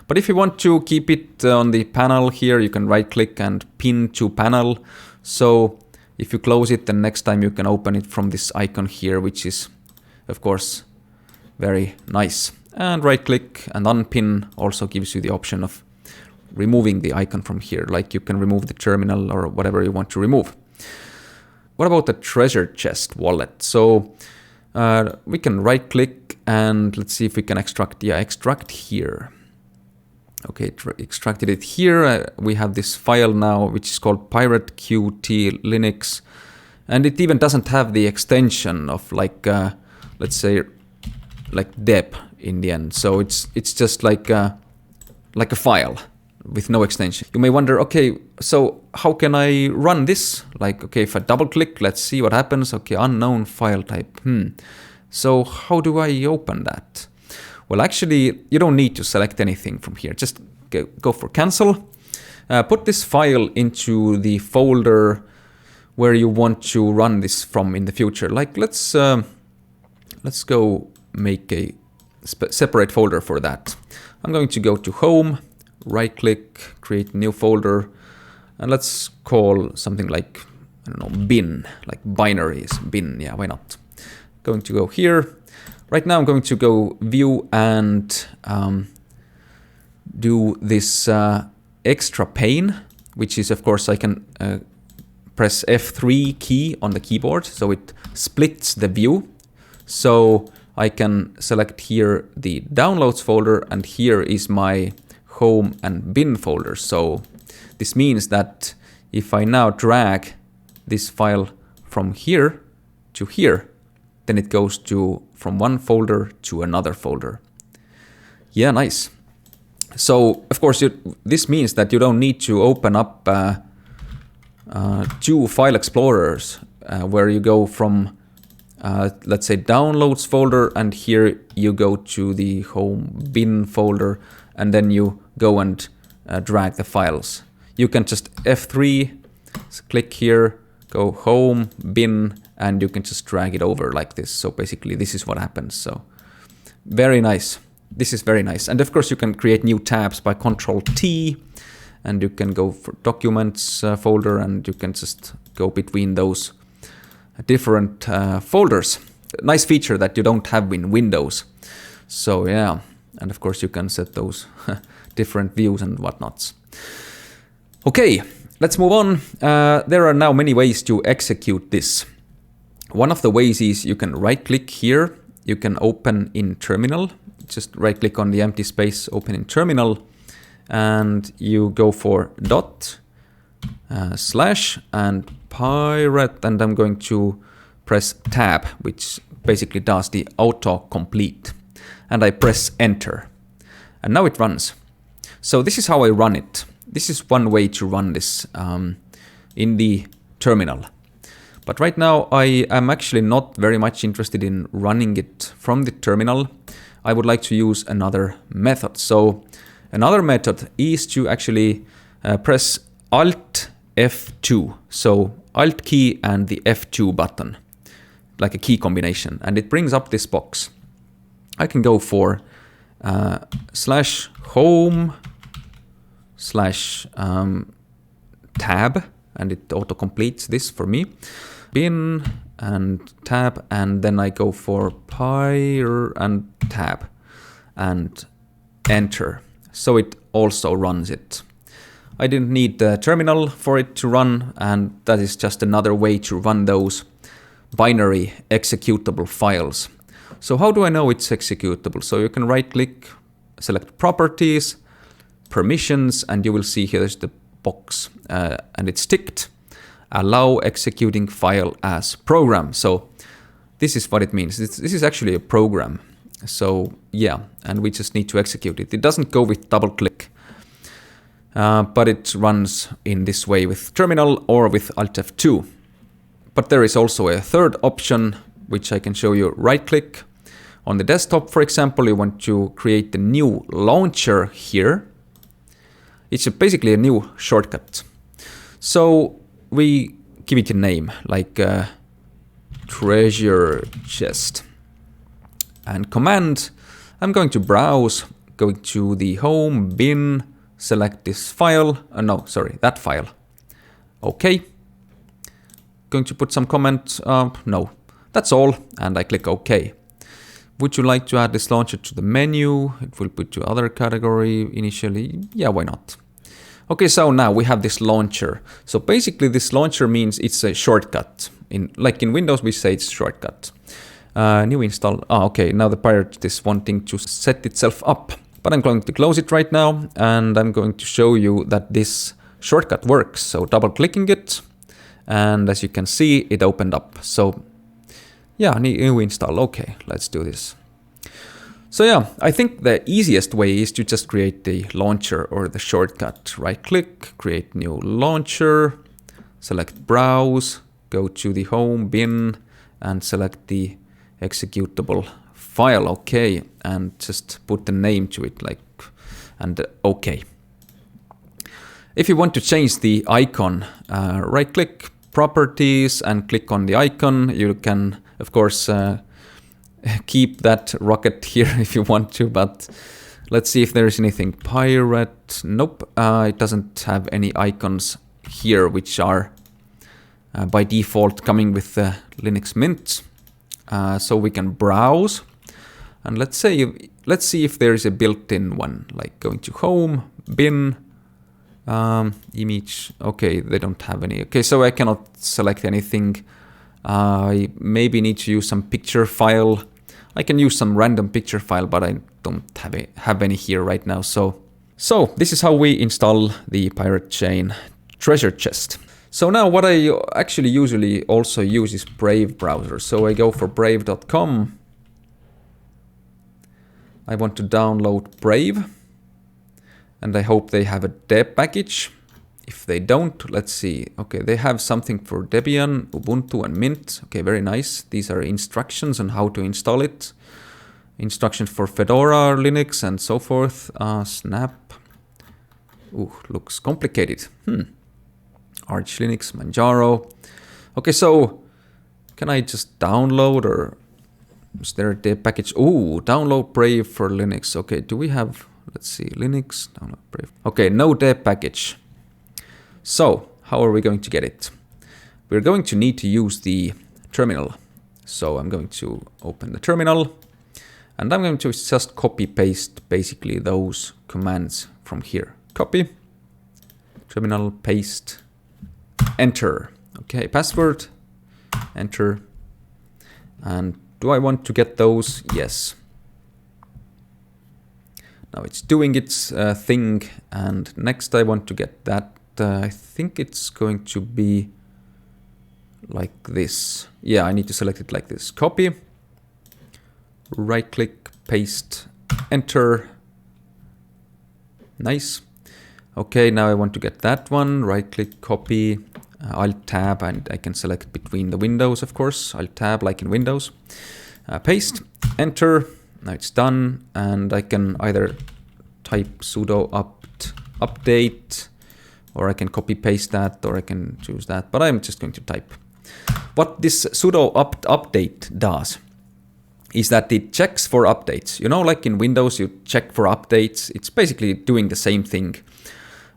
But if you want to keep it on the panel here, you can right click and pin to panel. So if you close it, then next time you can open it from this icon here, which is of course very nice. And right click and unpin also gives you the option of removing the icon from here, like you can remove the terminal or whatever you want to remove. What about the treasure chest wallet? So we can right click and let's see if we can extract. Yeah, extract here. Okay, extracted it here. We have this file now, which is called Pirate Qt Linux, and it even doesn't have the extension of like, let's say, like deb in the end. So it's just like a file with no extension. You may wonder, okay, so how can I run this? Like, okay, if I double click, let's see what happens. Okay, unknown file type. So how do I open that? Well, actually, you don't need to select anything from here. Just go for cancel. Put this file into the folder where you want to run this from in the future. Like let's go make a separate folder for that. I'm going to go to Home, right click, create new folder, and let's call something like, I don't know, bin, like binaries, bin, yeah, why not? Going to go here. Right now I'm going to go view and do this extra pane, which is, of course, I can press F3 key on the keyboard, so it splits the view. So I can select here the downloads folder, and here is my home and bin folder. So this means that if I now drag this file from here to here, then it goes from one folder to another folder. Yeah, nice. So of course this means that you don't need to open up two file explorers where you go from let's say downloads folder, and here you go to the home bin folder, and then you go and drag the files. You can just F3, click here, go home, bin, and you can just drag it over like this. So basically this is what happens. So very nice. This is very nice. And of course you can create new tabs by Control T, and you can go for documents folder, and you can just go between those different folders. Nice feature that you don't have in Windows. So yeah, and of course you can set those different views and whatnots. Okay, let's move on. There are now many ways to execute this. One of the ways is you can right click here, you can open in terminal, just right click on the empty space, open in terminal, and you go for dot slash and pirate, and I'm going to press tab, which basically does the autocomplete, and I press enter, and now it runs. So this is how I run it. This is one way to run this in the terminal. But right now I am actually not very much interested in running it from the terminal. I would like to use another method. So another method is to actually press Alt F2. So Alt key and the F2 button, like a key combination, and it brings up this box. I can go for /home/ tab, and it auto-completes this for me. Bin and tab, and then I go for pyr and tab and enter. So it also runs it. I didn't need the terminal for it to run, and that is just another way to run those binary executable files. So how do I know it's executable? So you can right click, select properties, permissions, and you will see here's the box and it's ticked. Allow executing file as program. So this is what it means. This is actually a program. So yeah, and we just need to execute it. It doesn't go with double click, but it runs in this way with terminal or with Alt F2. But there is also a third option, which I can show you. Right click on the desktop, for example, you want to create a new launcher here. It's basically a new shortcut. So we give it a name, like treasure chest. And command, I'm going to browse, going to the home bin, select this file. No, sorry, that file. Okay. Going to put some comment. No, that's all. And I click OK. Would you like to add this launcher to the menu? It will put to other category initially. Yeah, why not? Okay, so now we have this launcher. So basically this launcher means it's a shortcut. Like in Windows, we say it's shortcut. New install. Okay, now the pirate is wanting to set itself up. But I'm going to close it right now, and I'm going to show you that this shortcut works. So double clicking it, and as you can see, it opened up. So yeah, new install. Okay, let's do this. So yeah, I think the easiest way is to just create the launcher or the shortcut. Right click, create new launcher, select browse, go to the home bin and select the executable file. Okay, and just put the name to it, like, and okay. If you want to change the icon, right click, properties and click on the icon. You can, of course, keep that rocket here if you want to, but let's see if there is anything. Pirate, nope, it doesn't have any icons here, which are by default coming with the Linux Mint. So we can browse, and let's see if there is a built-in one, like going to home, bin, image. Okay, they don't have any. Okay, so I cannot select anything. I maybe need to use some picture file. I can use some random picture file, but I don't have any here right now. So this is how we install the Pirate Chain treasure chest. So now what I actually usually also use is Brave browser. So I go for brave.com. I want to download Brave, and I hope they have a deb package. If they don't, let's see. Okay, they have something for Debian, Ubuntu, and Mint. Okay, very nice. These are instructions on how to install it. Instructions for Fedora, Linux, and so forth. Snap. Ooh, looks complicated. Arch Linux, Manjaro. Okay, so can I just download, or is there a deb package? Ooh, download Brave for Linux. Okay, do we have, let's see, Linux, download Brave. Okay, no deb package. So how are we going to get it? We're going to need to use the terminal. So I'm going to open the terminal, and I'm going to just copy paste basically those commands from here. Copy, terminal, paste, enter. Okay, password, enter. And do I want to get those? Yes. Now it's doing its thing, and next I want to get that. I think it's going to be like this. Yeah, I need to select it like this. Copy, right click, paste, enter. Nice. Okay, now I want to get that one. Right click, copy, Alt tab, and I can select between the windows, of course. Alt tab, like in Windows. Paste, enter. Now it's done, and I can either type sudo update, or I can copy paste that, or I can choose that, but I'm just going to type. What this sudo update does is that it checks for updates. You know, like in Windows, you check for updates. It's basically doing the same thing.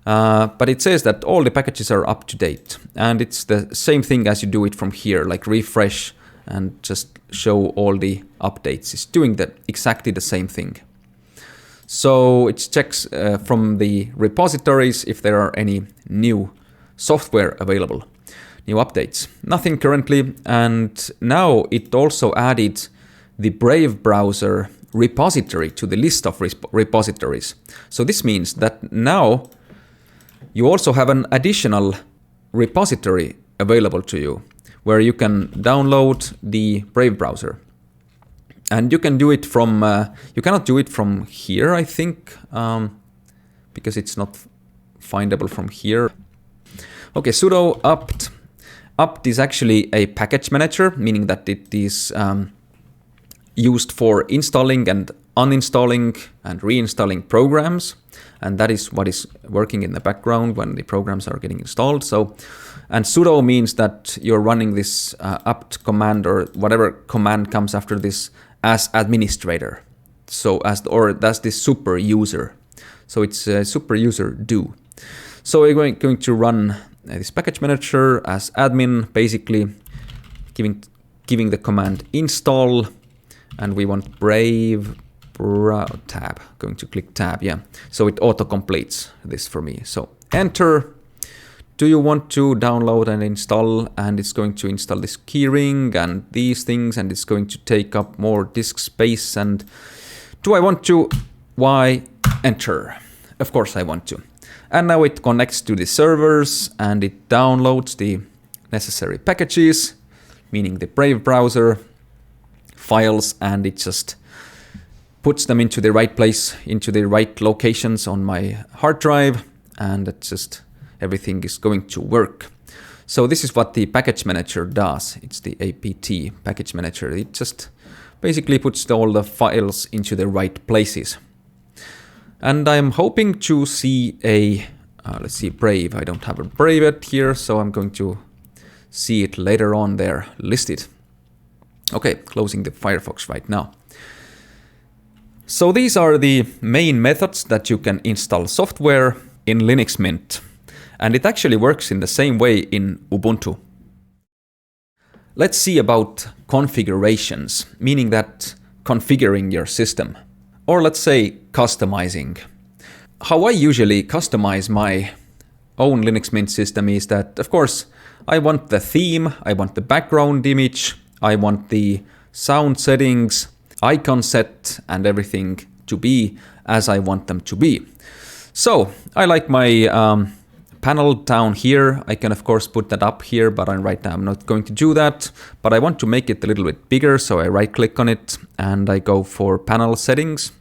But it says that all the packages are up to date, and it's the same thing as you do it from here, like refresh and just show all the updates. It's doing exactly the same thing. So it checks from the repositories if there are any new software available, new updates. Nothing currently, and now it also added the Brave browser repository to the list of repositories. So this means that now you also have an additional repository available to you, where you can download the Brave browser. And you can do it from, you cannot do it from here, I think, because it's not findable from here. Okay, sudo apt. Apt is actually a package manager, meaning that it is used for installing and uninstalling and reinstalling programs. And that is what is working in the background when the programs are getting installed. So, and sudo means that you're running this apt command, or whatever command comes after this, as administrator. So that's the super user. So it's super user do. So we're going to run this package manager as admin, basically giving the command install, and we want Brave tab. Going to click tab, yeah. So it auto completes this for me. So enter. Do you want to download and install? And it's going to install this keyring and these things, and it's going to take up more disk space. And do I want to? Why? Enter. Of course I want to. And now it connects to the servers, and it downloads the necessary packages, meaning the Brave browser files, and it just puts them into the right place, into the right locations on my hard drive, and it's just everything is going to work. So this is what the package manager does. It's the apt package manager. It just basically puts all the files into the right places. And I'm hoping to see a, let's see, Brave. I don't have a Brave yet here, so I'm going to see it later on there listed. Okay, closing the Firefox right now. So these are the main methods that you can install software in Linux Mint. And it actually works in the same way in Ubuntu. Let's see about configurations, meaning that configuring your system. Or let's say customizing. How I usually customize my own Linux Mint system is that, of course, I want the theme, I want the background image, I want the sound settings, icon set, and everything to be as I want them to be. So I like my panel down here. I can of course put that up here, but right now I'm not going to do that. But I want to make it a little bit bigger, so I right click on it and I go for panel settings.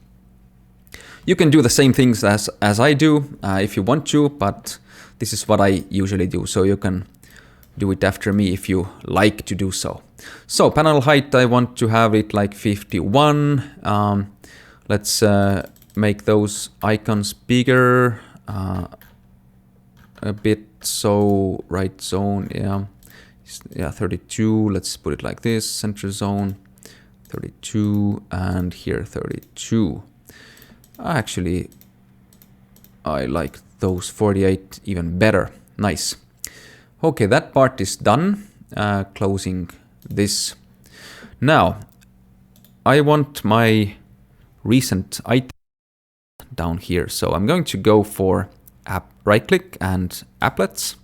You can do the same things as I do if you want to, but this is what I usually do. So you can do it after me if you like to do so. So panel height, I want to have it like 51. Let's make those icons bigger a bit. So right zone, yeah, 32. Let's put it like this. Center zone 32, and here 32. Actually, I like those 48 even better. Nice. Okay, that part is done. Closing this. Now, I want my recent item down here. So I'm going to go for app, right click and applets.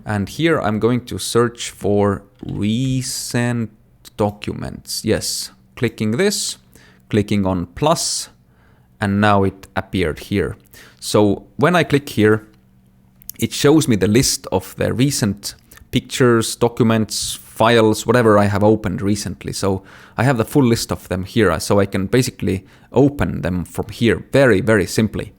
And here I'm going to search for recent documents. Yes, clicking this, clicking on plus, and now it appeared here. So when I click here, it shows me the list of the recent pictures, documents, files, whatever I have opened recently. So I have the full list of them here, so I can basically open them from here very, very simply.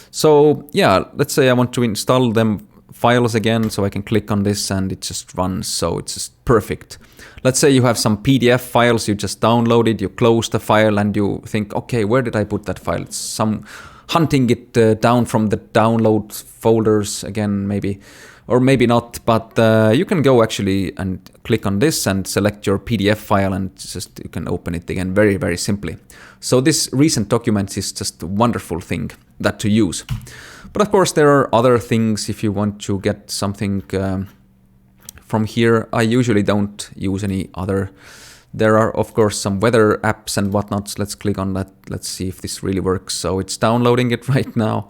So yeah, let's say I want to install them files again, so I can click on this and it just runs, so it's just perfect. Let's say you have some PDF files you just downloaded, you close the file and you think, okay, where did I put that file? It's some hunting it down from the download folders again, maybe, or maybe not, but you can go actually and click on this and select your PDF file and just you can open it again very, very simply. So this recent documents is just a wonderful thing that to use. But of course there are other things if you want to get something from here. I usually don't use any other. There are of course some weather apps and whatnot. Let's click on that. Let's see if this really works. So it's downloading it right now.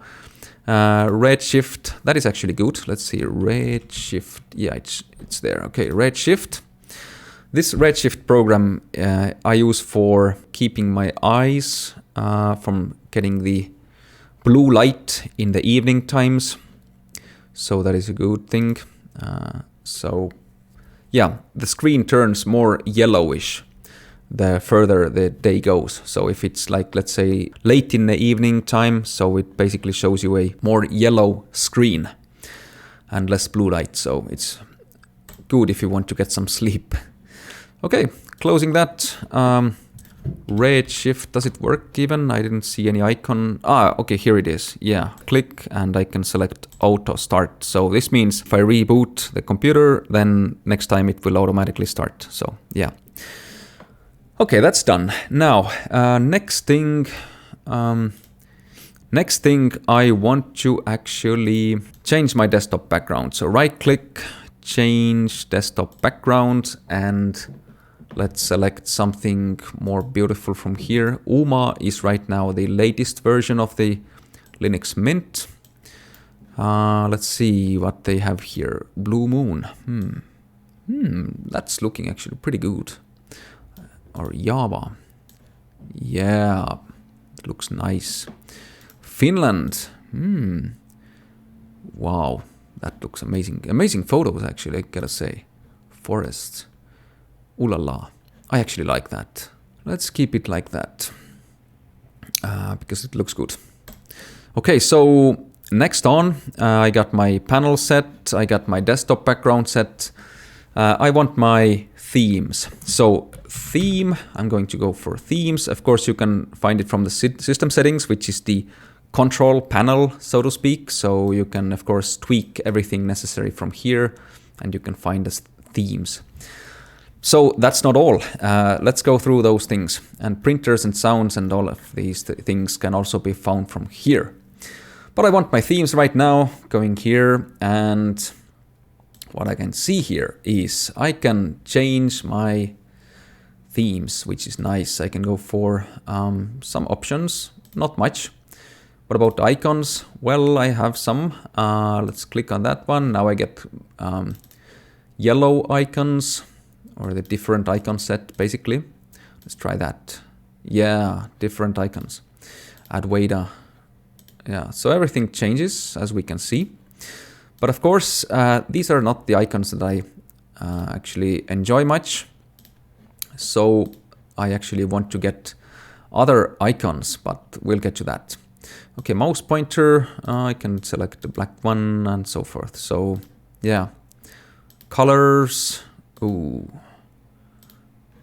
Redshift, that is actually good. Let's see, Redshift. Yeah, it's there. Okay, Redshift. This Redshift program I use for keeping my eyes from getting the blue light in the evening times. So that is a good thing. So yeah, the screen turns more yellowish the further the day goes. So if it's like, let's say, late in the evening time, so it basically shows you a more yellow screen and less blue light. So it's good if you want to get some sleep. Okay, closing that. Redshift, does it work even? I didn't see any icon. Okay, here it is. Yeah, click and I can select auto start. So this means if I reboot the computer, then next time it will automatically start. So yeah. Okay, that's done. Now, next thing I want to actually change my desktop background. So right click, change desktop background, and let's select something more beautiful from here. UMA is right now the latest version of the Linux Mint. Let's see what they have here. Blue Moon. That's looking actually pretty good. Or Java. Yeah, it looks nice. Finland. Wow, that looks amazing. Amazing photos actually, I gotta say. Forest. Ooh la la. I actually like that. Let's keep it like that. Because it looks good. Okay, so next on, I got my panel set. I got my desktop background set. I want my themes. So theme, I'm going to go for themes. Of course, you can find it from the system settings, which is the control panel, so to speak. So you can, of course, tweak everything necessary from here. And you can find the themes. So that's not all. Let's go through those things. And printers and sounds and all of these things can also be found from here. But I want my themes right now. Going here, and what I can see here is I can change my themes, which is nice. I can go for some options, not much. What about icons? Well, I have some. Let's click on that one. Now I get yellow icons, or the different icon set, basically. Let's try that. Yeah, different icons. Add Wada. Yeah, so everything changes, as we can see. But of course, these are not the icons that I actually enjoy much. So I actually want to get other icons, but we'll get to that. Okay, mouse pointer, I can select the black one and so forth. So yeah, colors, ooh,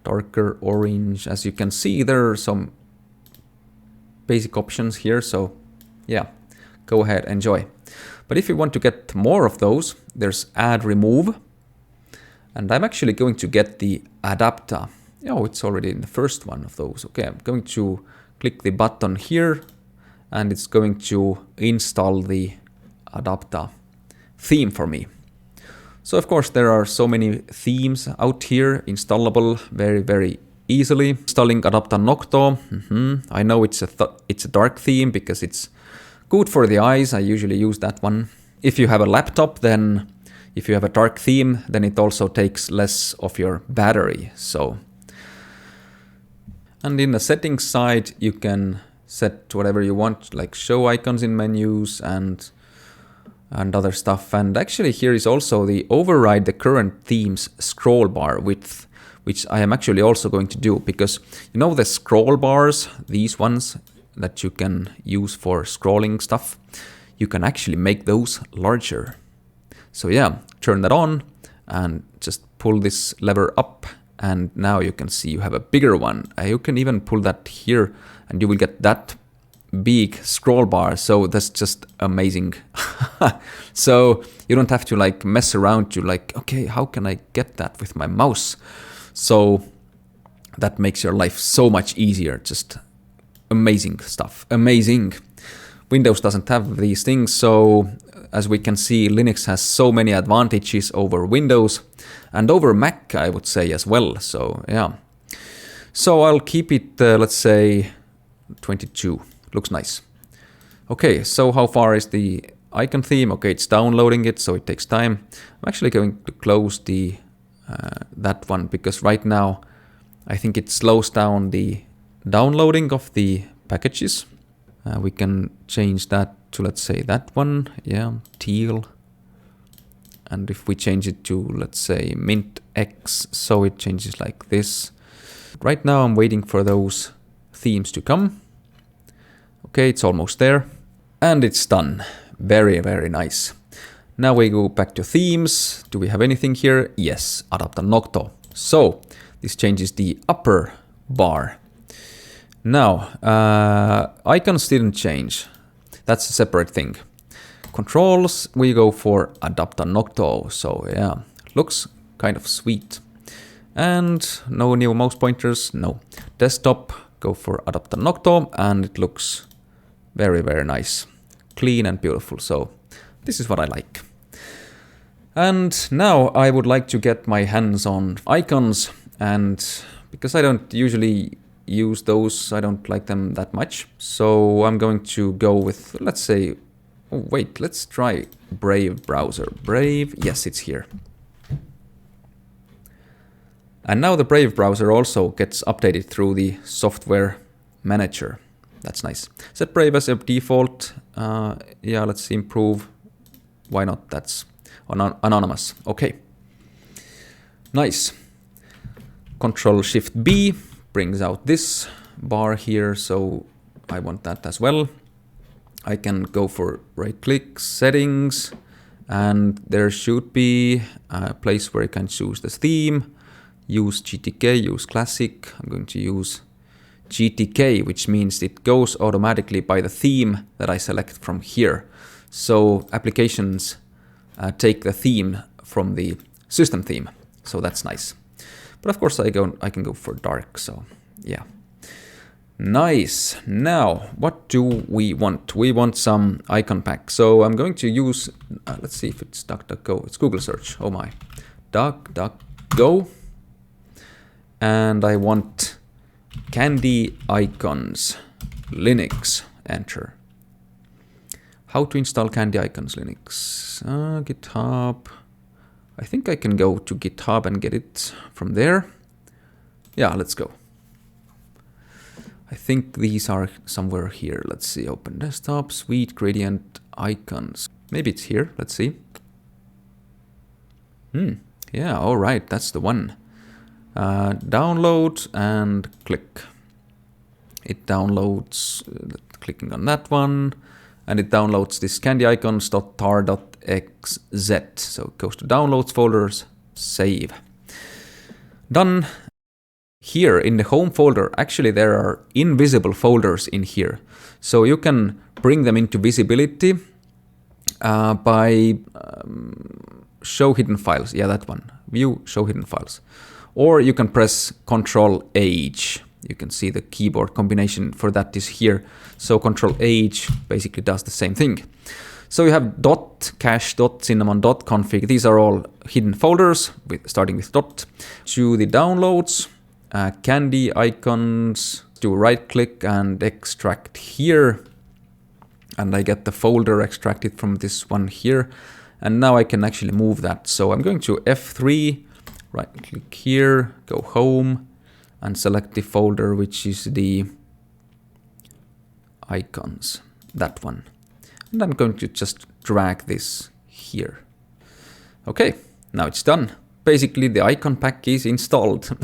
darker orange. As you can see, there are some basic options here. So yeah, go ahead, enjoy. But if you want to get more of those, there's add remove. And I'm actually going to get the adapter. Oh, it's already in the first one of those. Okay, I'm going to click the button here, and it's going to install the adapter theme for me. So of course there are so many themes out here, installable very, very easily. Installing adapter Nocto. I know it's a dark theme because it's good for the eyes. I usually use that one. If you have a laptop, then if you have a dark theme, then it also takes less of your battery. So, and in the settings side, you can set whatever you want, like show icons in menus and other stuff. And actually here is also the override the current themes scroll bar width, which I am actually also going to do, because you know the scroll bars, these ones that you can use for scrolling stuff, you can actually make those larger. So yeah, turn that on and just pull this lever up, and now you can see you have a bigger one. You can even pull that here and you will get that big scroll bar. So that's just amazing. So you don't have to like mess around to like, okay, how can I get that with my mouse? So that makes your life so much easier. Just amazing stuff. Amazing. Windows doesn't have these things, so as we can see, Linux has so many advantages over Windows and over Mac, I would say, as well. So yeah. So I'll keep it, let's say 22. Looks nice. Okay, so how far is the icon theme? Okay, it's downloading it, so it takes time. I'm actually going to close the that one, because right now I think it slows down the downloading of the packages. We can change that to, let's say, that one. Yeah, teal. And if we change it to, let's say, mint X, so it changes like this. Right now I'm waiting for those themes to come. Okay, it's almost there. And it's done. Very, very nice. Now we go back to themes. Do we have anything here? Yes, adapter Nocto. So this changes the upper bar. Now, icons didn't change. That's a separate thing. Controls, we go for adapter Nocto. So yeah, looks kind of sweet. And no new mouse pointers, no. Desktop, go for adapter Nocto, and it looks very, very nice. Clean and beautiful. So this is what I like. And now I would like to get my hands on icons, and because I don't usually use those, I don't like them that much. So I'm going to go with, let's say, oh wait, let's try Brave browser. Brave, yes, it's here. And now the Brave browser also gets updated through the software manager. That's nice. Set Brave as a default. Yeah, let's improve. Why not? That's anonymous. Okay. Nice. Control-Shift-B brings out this bar here, so I want that as well. I can go for right-click, settings, and there should be a place where you can choose the theme. Use GTK, use classic. I'm going to use GTK, which means it goes automatically by the theme that I select from here. So applications take the theme from the system theme. So that's nice. But of course I can go for dark, so yeah. Nice. Now, what do we want? We want some icon pack. So I'm going to use, let's see if it's DuckDuckGo. It's Google search. Oh my. DuckDuckGo. And I want candy icons Linux. Enter. How to install candy icons Linux. GitHub. I think I can go to GitHub and get it from there. Yeah, let's go. I think these are somewhere here. Let's see. Open desktop, sweet gradient icons. Maybe it's here. Let's see. Yeah, all right. That's the one. Download and click. It downloads, clicking on that one. And it downloads this candyicons.tar.xz. So it goes to downloads folders, save. Done. Here in the home folder, actually there are invisible folders in here. So you can bring them into visibility by show hidden files. Yeah, that one. View, show hidden files. Or you can press Ctrl-H. You can see the keyboard combination for that is here. So Ctrl-H basically does the same thing. So you have .cache, .cinnamon, .config. These are all hidden folders, starting with dot. To the downloads. Candy icons, do right click and extract here. And I get the folder extracted from this one here. And now I can actually move that. So I'm going to F3, right click here, go home and select the folder, which is the icons, that one. And I'm going to just drag this here. Okay, now it's done. Basically, the icon pack is installed.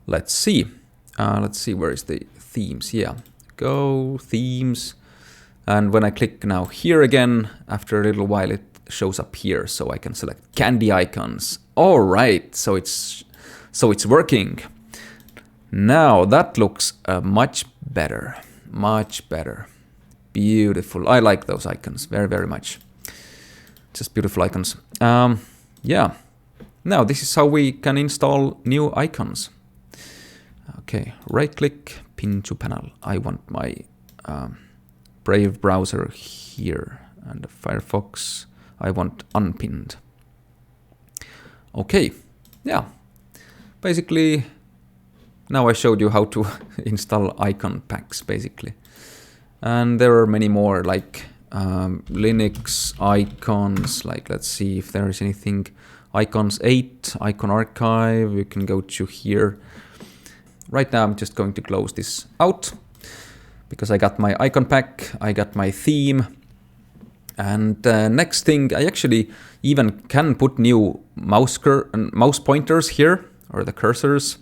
Let's see. Where is the themes? Yeah, go themes. And when I click now here again, after a little while, it shows up here. So I can select candy icons. All right, so it's working. Now that looks much better. Much better. Beautiful. I like those icons very, very much. Just beautiful icons. Yeah. Now this is how we can install new icons. Okay, right click, pin to panel. I want my Brave browser here, and the Firefox I want unpinned. Okay, yeah. Basically, now I showed you how to install icon packs, basically. And there are many more, like Linux icons, like let's see if there is anything. Icons 8, icon archive, you can go to here. Right now I'm just going to close this out because I got my icon pack, I got my theme. And next thing, I actually even can put new mouse pointers here, or the cursors.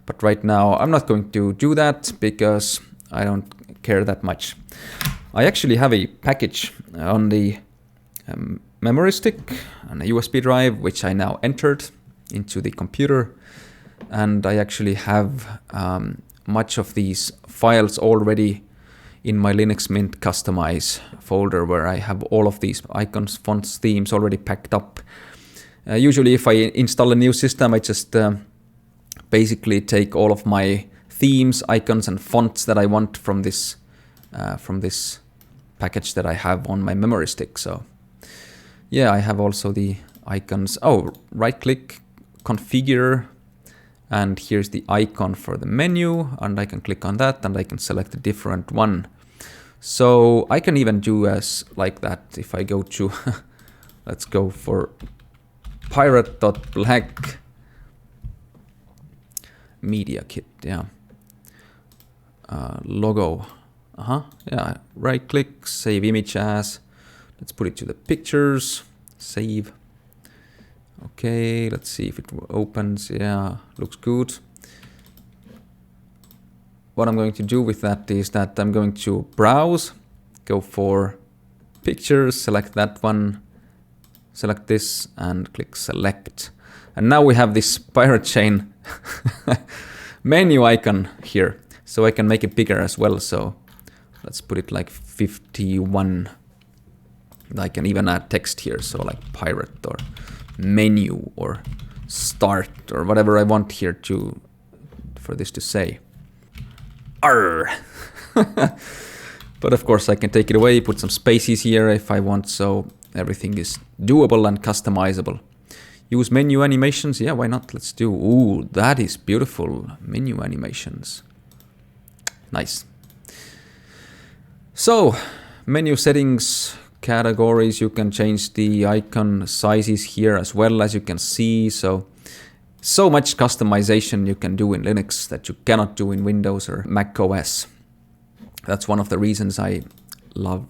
But right now I'm not going to do that because I don't care that much. I actually have a package on the memory stick and a USB drive, which I now entered into the computer. And I actually have much of these files already in my Linux Mint Customize folder, where I have all of these icons, fonts, themes already packed up. Usually if I install a new system, I just basically take all of my themes, icons and fonts that I want from this package that I have on my memory stick. So yeah, I have also the icons. Oh, right click, configure, and here's the icon for the menu, and I can click on that and I can select a different one. So I can even do as like that if I go to, let's go for pirate.black media kit, yeah. Logo, yeah, right click, save image as, let's put it to the pictures, save. Okay, let's see if it opens, yeah, looks good. What I'm going to do with that is that I'm going to browse, go for pictures, select that one, select this and click select. And now we have this pirate chain menu icon here. So I can make it bigger as well. So let's put it like 51. I can even add text here. So like pirate or menu or start or whatever I want here for this to say. Arr! But of course I can take it away, put some spaces here if I want, so everything is doable and customizable. Use menu animations, yeah, why not? Let's do, ooh, that is beautiful, menu animations. Nice. So, menu settings, categories, you can change the icon sizes here as well, as you can see, so much customization you can do in Linux that you cannot do in Windows or Mac OS. That's one of the reasons I love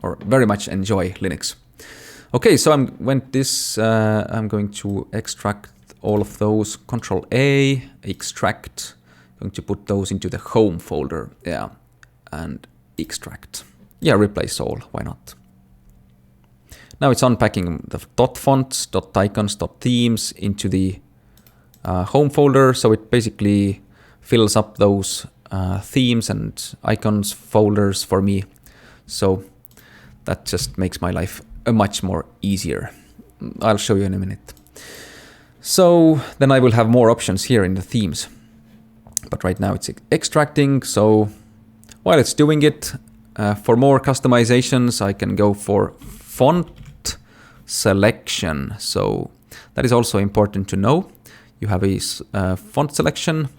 or very much enjoy Linux. Okay, so I'm going to extract all of those. Control A, extract. I'm going to put those into the home folder. Yeah, and extract. Yeah, replace all. Why not? Now it's unpacking the .fonts, .icons, .themes into the home folder. So it basically fills up those themes and icons folders for me. So that just makes my life much more easier. I'll show you in a minute. So then I will have more options here in the themes. But right now it's extracting. So while it's doing it, for more customizations, I can go for font selection. So that is also important to know. You have a font selection,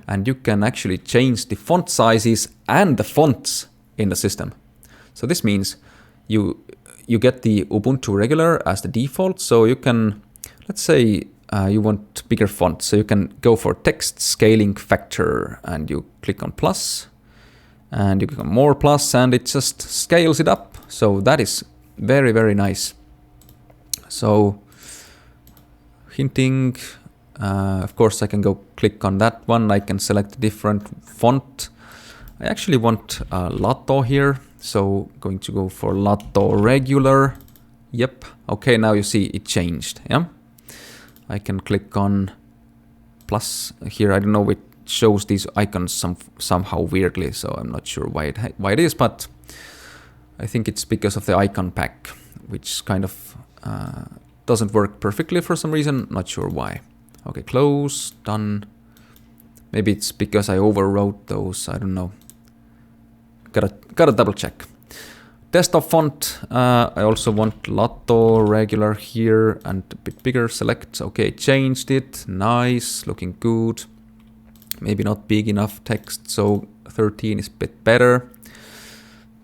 and you can actually change the font sizes and the fonts in the system. So this means you get the Ubuntu regular as the default. So you can, let's say you want bigger font. So you can go for text scaling factor and you click on plus and you click on more plus and it just scales it up. So that is very, very nice. So hinting, of course I can go click on that one. I can select a different font. I actually want Lotto here. So going to go for Lotto regular. Yep. Okay, now you see it changed. Yeah. I can click on plus here. I don't know, it shows these icons somehow weirdly, so I'm not sure why it is, but I think it's because of the icon pack, which kind of doesn't work perfectly for some reason. Not sure why. Okay, close, done. Maybe it's because I overwrote those. I don't know. Gotta double check. Desktop font, I also want Lotto regular here and a bit bigger. Select. Okay, changed it. Nice, looking good. Maybe not big enough text, so 13 is a bit better.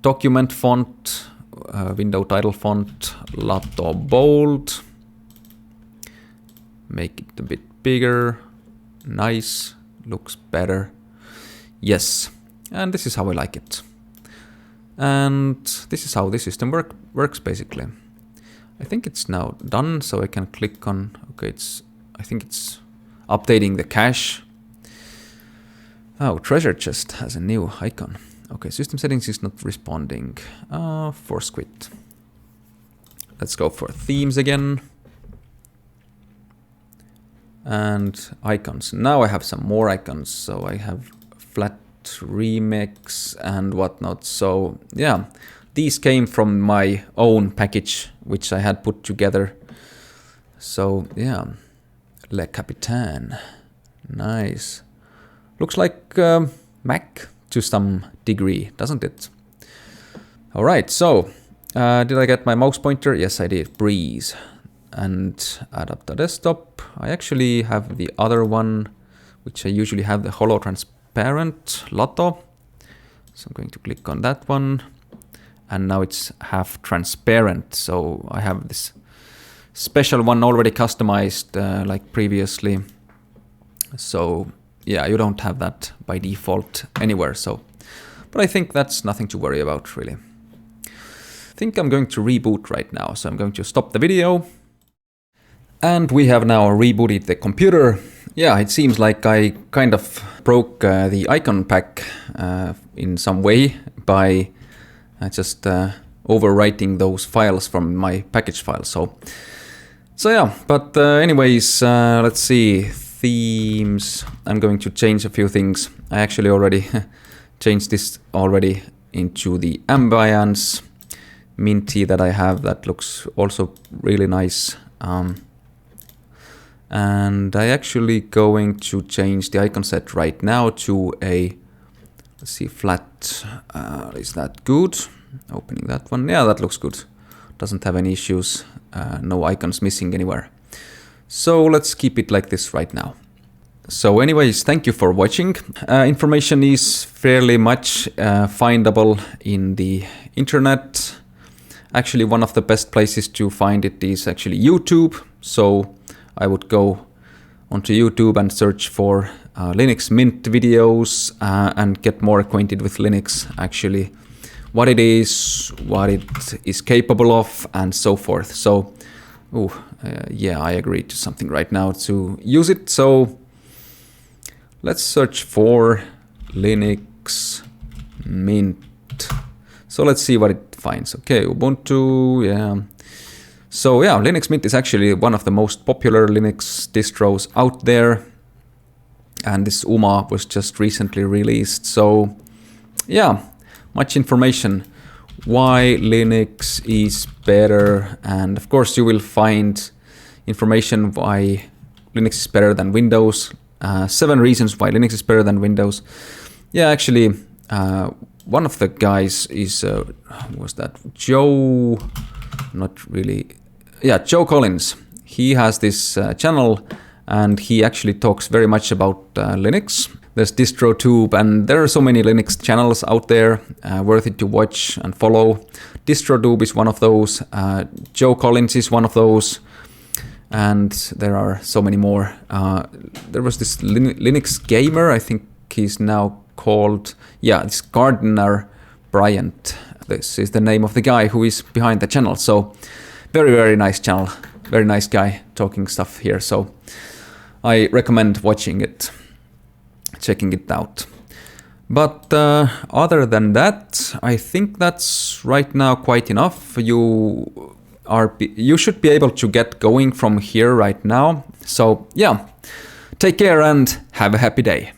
Document font, window title font, Lotto bold. Make it a bit bigger. Nice, looks better. Yes, and this is how I like it. And this is how the system works basically. I think it's now done, so I can click on, okay, I think it's updating the cache. Oh, treasure chest has a new icon. Okay, system settings is not responding. Force quit. Let's go for themes again. And icons. Now I have some more icons. So I have flat remix and whatnot. So yeah, these came from my own package, which I had put together. So yeah, Le Capitan. Nice. Looks like Mac to some degree, doesn't it? All right, so did I get my mouse pointer? Yes, I did. Breeze. And add up the desktop. I actually have the other one, which I usually have, the hollow transparent Lotto. So I'm going to click on that one. And now it's half transparent. So I have this special one already customized like previously. So yeah, you don't have that by default anywhere. So, but I think that's nothing to worry about really. I think I'm going to reboot right now. So I'm going to stop the video. And we have now rebooted the computer. Yeah, it seems like I kind of broke the icon pack in some way by just overwriting those files from my package file. So yeah, but anyways, let's see. Themes. I'm going to change a few things. I actually already changed this already into the ambience minty that I have. That looks also really nice. And I actually going to change the icon set right now to a, let's see, flat. Is that good? Opening that one. Yeah, that looks good. Doesn't have any issues. No icons missing anywhere. So let's keep it like this right now. So anyways, thank you for watching. Information is fairly much findable in the internet. Actually, one of the best places to find it is actually YouTube. So I would go onto YouTube and search for Linux Mint videos and get more acquainted with Linux, actually what it is, what it is capable of, and so forth. So, yeah, I agreed to something right now to use it. So let's search for Linux Mint. So let's see what it finds. Okay, Ubuntu, yeah. So yeah, Linux Mint is actually one of the most popular Linux distros out there. And this UMA was just recently released. So yeah, much information why Linux is better. And of course you will find information why Linux is better than Windows. 7 reasons why Linux is better than Windows. Yeah, actually, one of the guys is, who was that? Joe, not really. Yeah, Joe Collins. He has this channel and he actually talks very much about Linux. There's DistroTube and there are so many Linux channels out there, worth it to watch and follow. DistroTube is one of those. Joe Collins is one of those. And there are so many more. There was this Linux gamer, I think he's now called, yeah, it's Gardner Bryant. This is the name of the guy who is behind the channel. So very, very nice channel. Very nice guy talking stuff here. So I recommend watching it, checking it out. But other than that, I think that's right now quite enough. You should be able to get going from here right now. So yeah, take care and have a happy day.